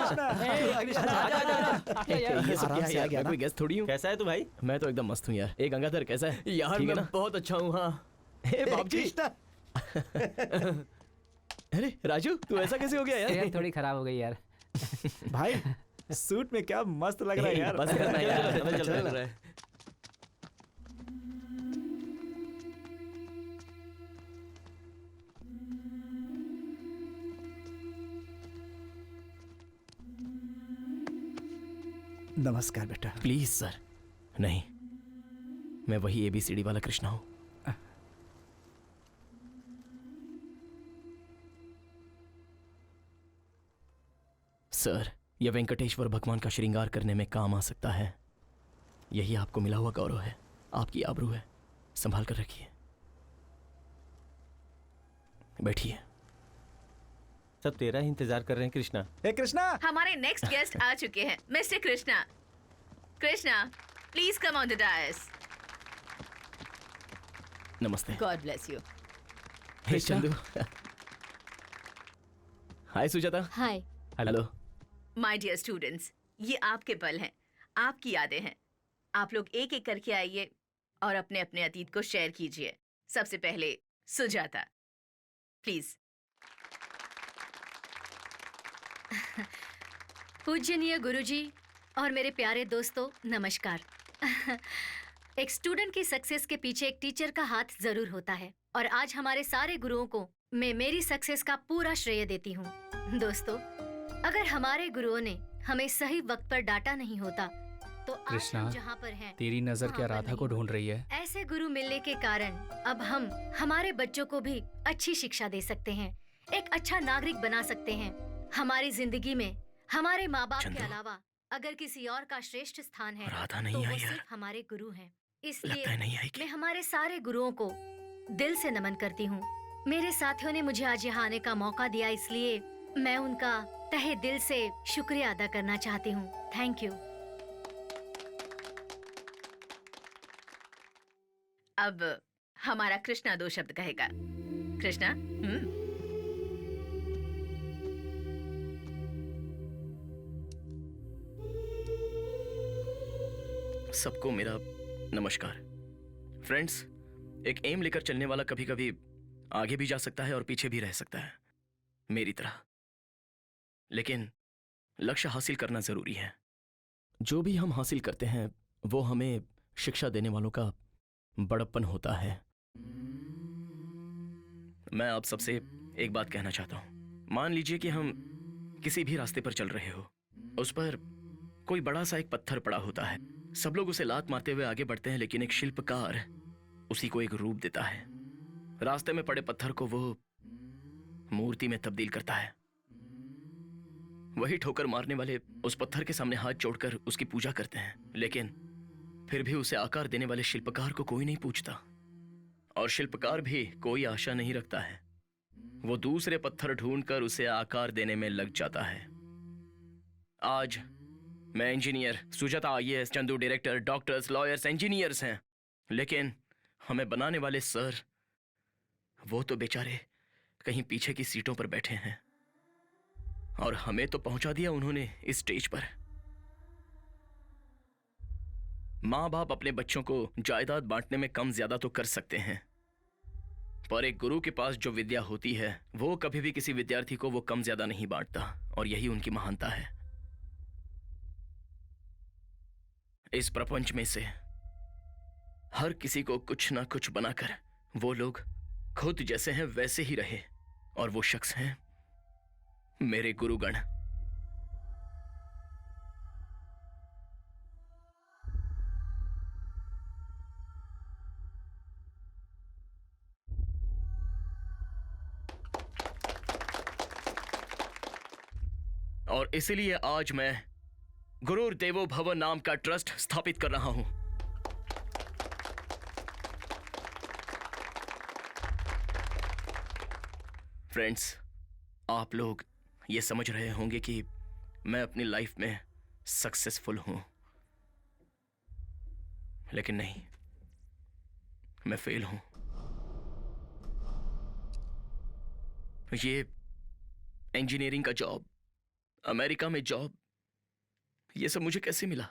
ये सब क्या है यार? मैं कोई गेस्ट थोड़ी हूँ। कैसा है तू भाई? मैं तो एकदम मस्त हूँ यार। ए गंगाधर कैसा है? यार ठीक है मैं ना? बहुत अच्छा हूँ। हाँ हे बाबजी। अरे राजू, तू ऐसा कैसे हो गया यार? सेहत थोड़ी खराब हो गई यार। भाई सूट में क्या मस्त लग रहा है यार। बस करना यार। चल रहा है। नमस्कार बेटा। Please sir. नहीं, मैं वही ABCD वाला कृष्णा हूँ। सर, यह वेंकटेश्वर भगवान का श्रृंगार करने में काम आ सकता है। यही आपको मिला हुआ गौरव है, आपकी आबरू है। संभाल कर रखिए। बैठिए। सब तेरा ही इंतजार कर रहे हैं कृष्णा। हे कृष्णा, हमारे नेक्स्ट गेस्ट आ चुके हैं, mister Krishna. Krishna, please come on the dais. नमस्ते। God bless you. Hey Chandu. Hi Sujata. Hi. Hello. My dear students, ये आपके पल हैं, आपकी यादें हैं। आप लोग एक एक करके आइए और अपने अपने अतीत को शेयर कीजिए। सबसे पहले सुजाता, प्लीज। पूजनीय गुरुजी और मेरे प्यारे दोस्तों, नमस्कार। एक स्टूडेंट की सक्सेस के पीछे एक टीचर का हाथ जरूर होता है, और आज हमारे सारे गुरुओं को मैं मेरी सक्सेस का पूरा श्रेय देती हूँ। दोस्तों, अगर हमारे गुरुओं ने हमें सही वक्त पर डांटा नहीं होता तो आज कृष्णा, हम जहाँ पर हैं तेरी नजर क्या वहाँ पर राधा को नहीं ढूंढ रही है? ऐसे गुरु मिलने के कारण अब हम हमारे बच्चों को भी अच्छी शिक्षा दे सकते हैं, एक अच्छा नागरिक बना सकते हैं। हमारी जिंदगी में हमारे माँ बाप के अलावा अगर किसी और का श्रेष्ठ स्थान है राधा तो नहीं वो आई यार। सिर्फ हमारे गुरु हैं। लगता है इसलिए नहीं आएगी। मैं हमारे सारे गुरुओं को दिल से नमन करती हूँ। मेरे साथियों ने मुझे आज यहाँ आने का मौका दिया, इसलिए मैं उनका तहे दिल से शुक्रिया अदा करना चाहती हूँ। Thank you. अब हमारा कृष्णा 2 शब्द कहेगा। कृष्णा, सबको मेरा नमस्कार। फ्रेंड्स, एक एम लेकर चलने वाला कभी कभी आगे भी जा सकता है और पीछे भी रह सकता है, मेरी तरह। लेकिन लक्ष्य हासिल करना जरूरी है। जो भी हम हासिल करते हैं वो हमें शिक्षा देने वालों का बड़प्पन होता है। मैं आप सबसे एक बात कहना चाहता हूं। मान लीजिए कि हम किसी भी रास्ते पर चल रहे हो, उस पर कोई बड़ा सा एक पत्थर पड़ा होता है। सब लोग उसे लात मारते हुए आगे बढ़ते हैं, लेकिन एक शिल्पकार उसी को एक रूप देता है। रास्ते में पड़े पत्थर को वो मूर्ति में तब्दील करता है। वही ठोकर मारने वाले उस पत्थर के सामने हाथ जोड़कर उसकी पूजा करते हैं, लेकिन फिर भी उसे आकार देने वाले शिल्पकार को कोई नहीं पूछता, और शिल्पकार भी कोई आशा नहीं रखता है। वो दूसरे पत्थर ढूंढकर उसे आकार देने में लग जाता है। आज मैं engineer, Sujata IAS, Chandu director, doctors, lawyers, engineers हैं, लेकिन हमें बनाने वाले सर, वो तो बेचारे कहीं पीछे की सीटों पर बैठे हैं, और हमें तो पहुंचा दिया उन्होंने इस स्टेज पर। माँ बाप अपने बच्चों को जायदाद बांटने में कम ज्यादा तो कर सकते हैं, पर एक गुरु के पास जो विद्या होती है वो कभी भी किसी विद्यार्थी को वो कम ज्यादा नहीं बांटता, और यही उनकी महानता है। इस प्रपंच में से हर किसी को कुछ ना कुछ बनाकर वो लोग खुद जैसे हैं वैसे ही रहे, और वो शख्स हैं मेरे गुरुगण। और इसीलिए आज मैं गुरुर देवो भव नाम का ट्रस्ट स्थापित कर रहा हूं। फ्रेंड्स, आप लोग ये समझ रहे होंगे कि मैं अपनी लाइफ में सक्सेसफुल हूं, लेकिन नहीं, मैं फेल हूं। ये इंजीनियरिंग का जॉब, अमेरिका में जॉब, ये सब मुझे कैसे मिला?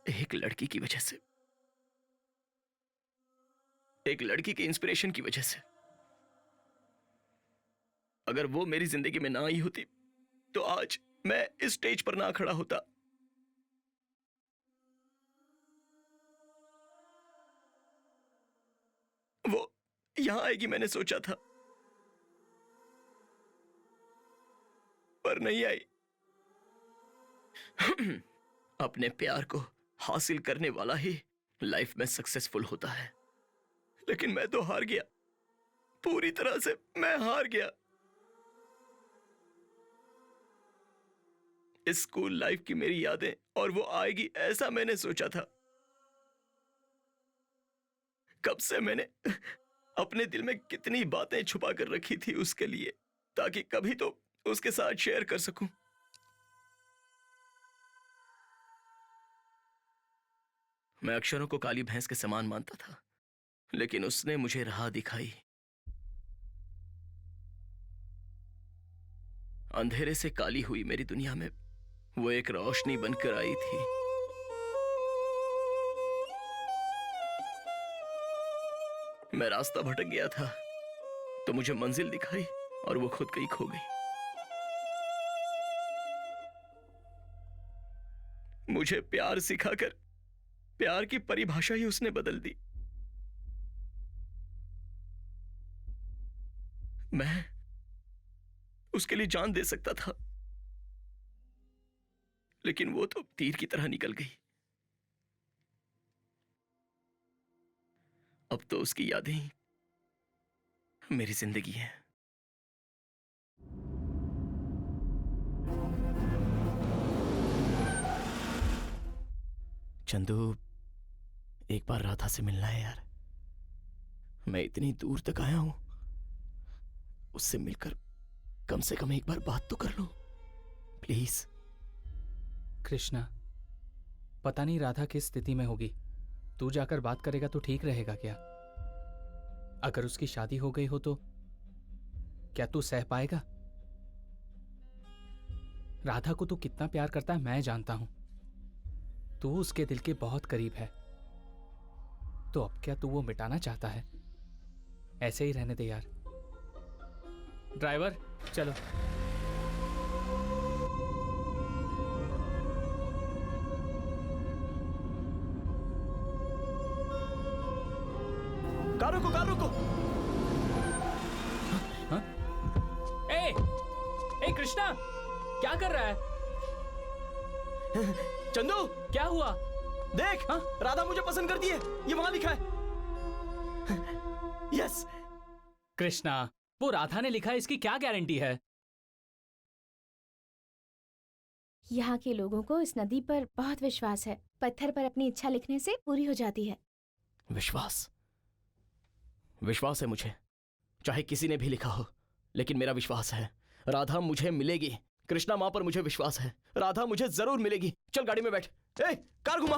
एक लड़की की वजह से, एक लड़की के इंस्पिरेशन की वजह से। अगर वो मेरी जिंदगी में ना आई होती तो आज मैं इस स्टेज पर ना खड़ा होता। वो यहां आएगी मैंने सोचा था, पर नहीं आई। अपने प्यार को हासिल करने वाला ही लाइफ में सक्सेसफुल होता है, लेकिन मैं तो हार गया, पूरी तरह से मैं हार गया। इस स्कूल लाइफ की मेरी यादें, और वो आएगी ऐसा मैंने सोचा था। कब से मैंने अपने दिल में कितनी बातें छुपा कर रखी थी उसके लिए, ताकि कभी तो उसके साथ शेयर कर सकूं। मैं अक्षरों को काली भैंस के समान मानता था, लेकिन उसने मुझे राह दिखाई। अंधेरे से काली हुई मेरी दुनिया में वो एक रोशनी बनकर आई थी। मैं रास्ता भटक गया था तो मुझे मंजिल दिखाई, और वो खुद कहीं खो गई। मुझे प्यार सिखाकर प्यार की परिभाषा ही उसने बदल दी। मैं उसके लिए जान दे सकता था, लेकिन वो तो तीर की तरह निकल गई। अब तो उसकी यादें ही मेरी जिंदगी है। चंदू, एक बार राधा से मिलना है यार। मैं इतनी दूर तक आया हूं, उससे मिलकर कम से कम एक बार बात तो कर लूं, प्लीज। कृष्णा, पता नहीं राधा किस स्थिति में होगी। तू जाकर बात करेगा तो ठीक रहेगा क्या? अगर उसकी शादी हो गई हो तो क्या तू सह पाएगा? राधा को तू कितना प्यार करता है मैं जानता हूं। तू उसके दिल के बहुत करीब है, तो अब क्या तू वो मिटाना चाहता है? ऐसे ही रहने दे यार। ड्राइवर, चलो। कार रुको, कार रुको। हाँ? ए कृष्णा, क्या कर रहा है? चंदू, क्या हुआ? देख, हाँ? राधा मुझे पसंद करती है, ये वहां लिखा है। यस। कृष्णा, वो राधा ने लिखा है, इसकी क्या गारंटी है? यहाँ के लोगों को इस नदी पर बहुत विश्वास है। पत्थर पर अपनी इच्छा लिखने से पूरी हो जाती है। विश्वास? विश्वास है मुझे, चाहे किसी ने भी लिखा हो, लेकिन मेरा विश्वास है राधा मुझे मिलेगी। कृष्णा माँ पर मुझे विश्वास है, राधा मुझे जरूर मिलेगी। चल गाड़ी में बैठ। ए, कार घुमा।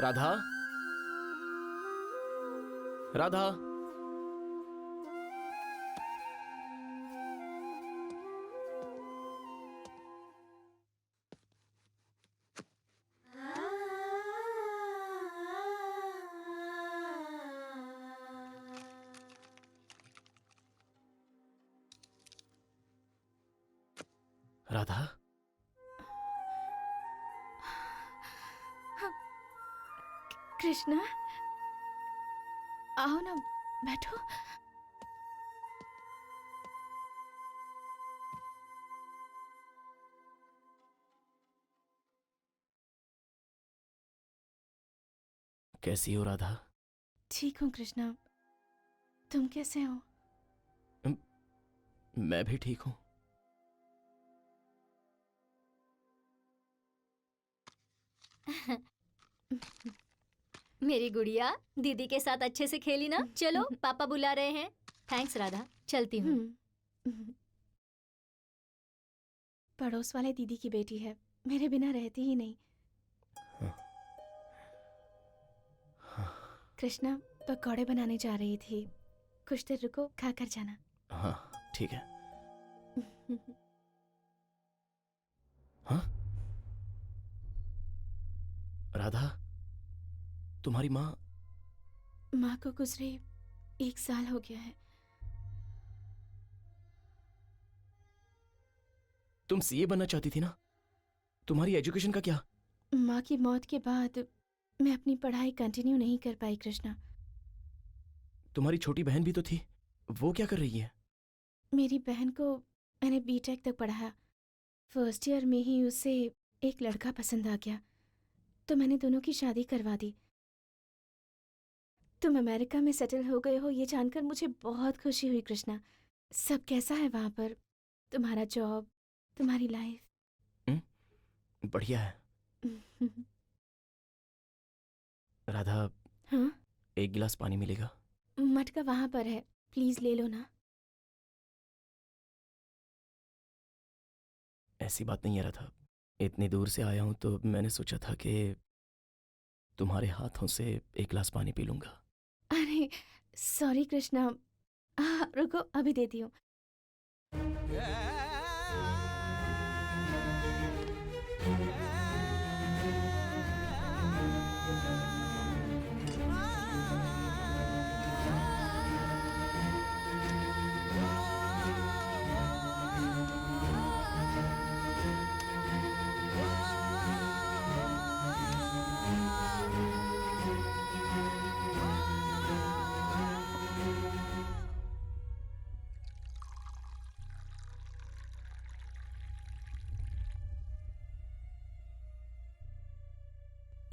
राधा, राधा, राधा, कृष्णा, आओ ना, बैठो। कैसी हो राधा? ठीक हूँ कृष्णा, तुम कैसे हो? मैं भी ठीक हूँ। मेरी गुड़िया दीदी के साथ अच्छे से खेली ना? चलो पापा बुला रहे हैं। थैंक्स राधा, चलती हूँ। पड़ोस वाले दीदी की बेटी है, मेरे बिना रहती ही नहीं। कृष्णा, पकौड़े बनाने जा रही थी, कुछ देर रुको, खा कर जाना। हाँ ठीक है। हाँ राधा, तुम्हारी माँ? माँ को गुजरे 1 साल हो गया है। तुम सीए बनना चाहती थी ना? तुम्हारी एजुकेशन का क्या? माँ की मौत के बाद मैं अपनी पढ़ाई कंटिन्यू नहीं कर पाई कृष्णा। तुम्हारी छोटी बहन भी तो थी, वो क्या कर रही है? मेरी बहन को मैंने बीटेक तक पढ़ाया। फर्स्ट ईयर में ही उसे एक लड़का पसंद आ गया, तो मैंने दोनों की शादी करवा दी। तुम अमेरिका में सेटल हो गए हो, ये जानकर मुझे बहुत खुशी हुई कृष्णा। सब कैसा है वहाँ पर? तुम्हारा जॉब, तुम्हारी लाइफ? बढ़िया है। राधा, हाँ? एक गिलास पानी मिलेगा? मटका वहाँ पर है, प्लीज ले लो ना। ऐसी बात नहीं है राधा, इतनी दूर से आया हूं तो मैंने सोचा था कि तुम्हारे हाथों से एक गिलास पानी पी लूंगा। अरे सॉरी कृष्णा, रुको अभी देती हूँ।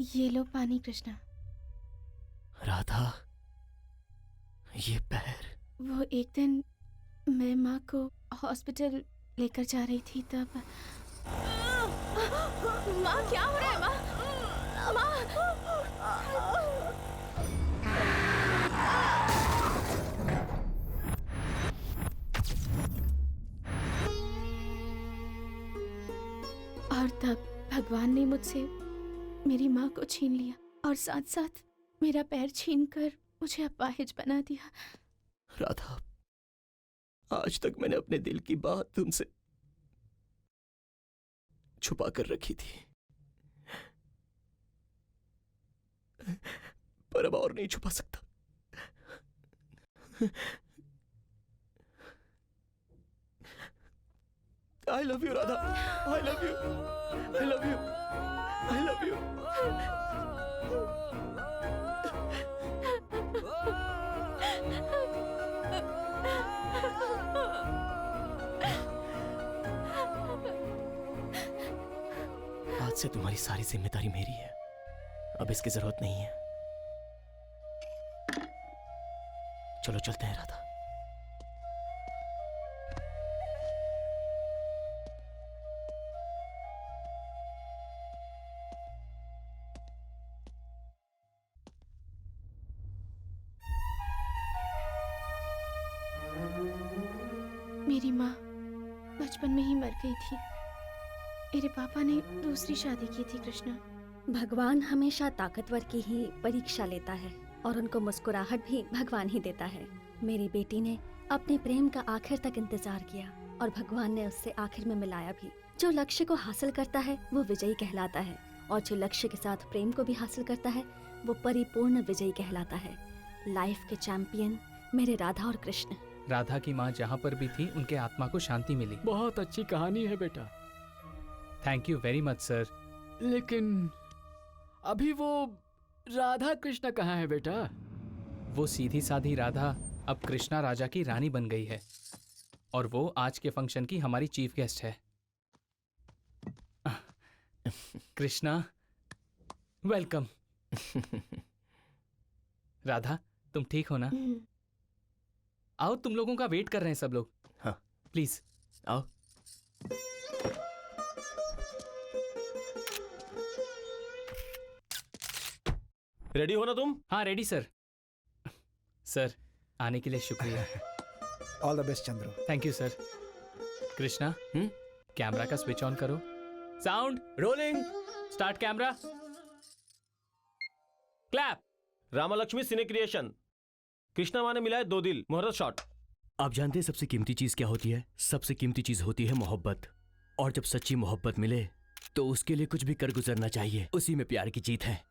ये लो पानी कृष्णा। राधा, ये पैर? वो एक दिन मैं माँ को हॉस्पिटल लेकर जा रही थी तब। माँ क्या हो रहा है? माँ, और तब भगवान ने मुझसे मेरी माँ को छीन लिया और साथ साथ मेरा पैर छीनकर मुझे अपाहिज बना दिया। राधा, आज तक मैंने अपने दिल की बात तुमसे छुपा कर रखी थी, पर अब और नहीं छुपा सकता। I love you, Radha. I love you. I love you. I love you. आज से तुम्हारी सारी जिम्मेदारी मेरी है, अब इसकी जरूरत नहीं है। चलो चलते हैं राधा। मेरी माँ बचपन में ही मर गई थी। मेरे पापा ने दूसरी शादी की थी कृष्णा। भगवान हमेशा ताकतवर की ही परीक्षा लेता है और उनको मुस्कुराहट भी भगवान ही देता है। मेरी बेटी ने अपने प्रेम का आखिर तक इंतजार किया और भगवान ने उससे आखिर में मिलाया भी। जो लक्ष्य को हासिल करता है वो विजयी कहलाता है और जो लक्ष्य के साथ प्रेम को भी हासिल करता है वो परिपूर्ण विजयी कहलाता है। लाइफ के चैंपियन मेरे राधा और कृष्ण। राधा की माँ जहाँ पर भी थी उनके आत्मा को शांति मिली। बहुत अच्छी कहानी है बेटा। Thank you very much sir. लेकिन अभी वो राधा कृष्ण कहाँ है बेटा? वो सीधी साधी राधा अब कृष्णा राजा की रानी बन गई है और वो आज के फंक्शन की हमारी चीफ गेस्ट है। कृष्णा वेलकम। राधा तुम ठीक हो ना? आओ, तुम लोगों का वेट कर रहे हैं सब लोग। हाँ प्लीज आओ। रेडी हो ना तुम? हाँ रेडी सर। सर आने के लिए शुक्रिया। All the best Chandru. Thank you sir. Krishna camera का स्विच ऑन करो। Sound rolling. Start camera. Clap. Ramalakshmi cine creation. Krishna माँ ने मिला है 2 दिल। मुहूर्त शॉट। आप जानते हैं सबसे कीमती चीज क्या होती है? सबसे कीमती चीज होती है मोहब्बत। और जब सच्ची मोहब्बत मिले तो उसके लिए कुछ भी कर गुजरना चाहिए। उसी में प्यार की जीत है।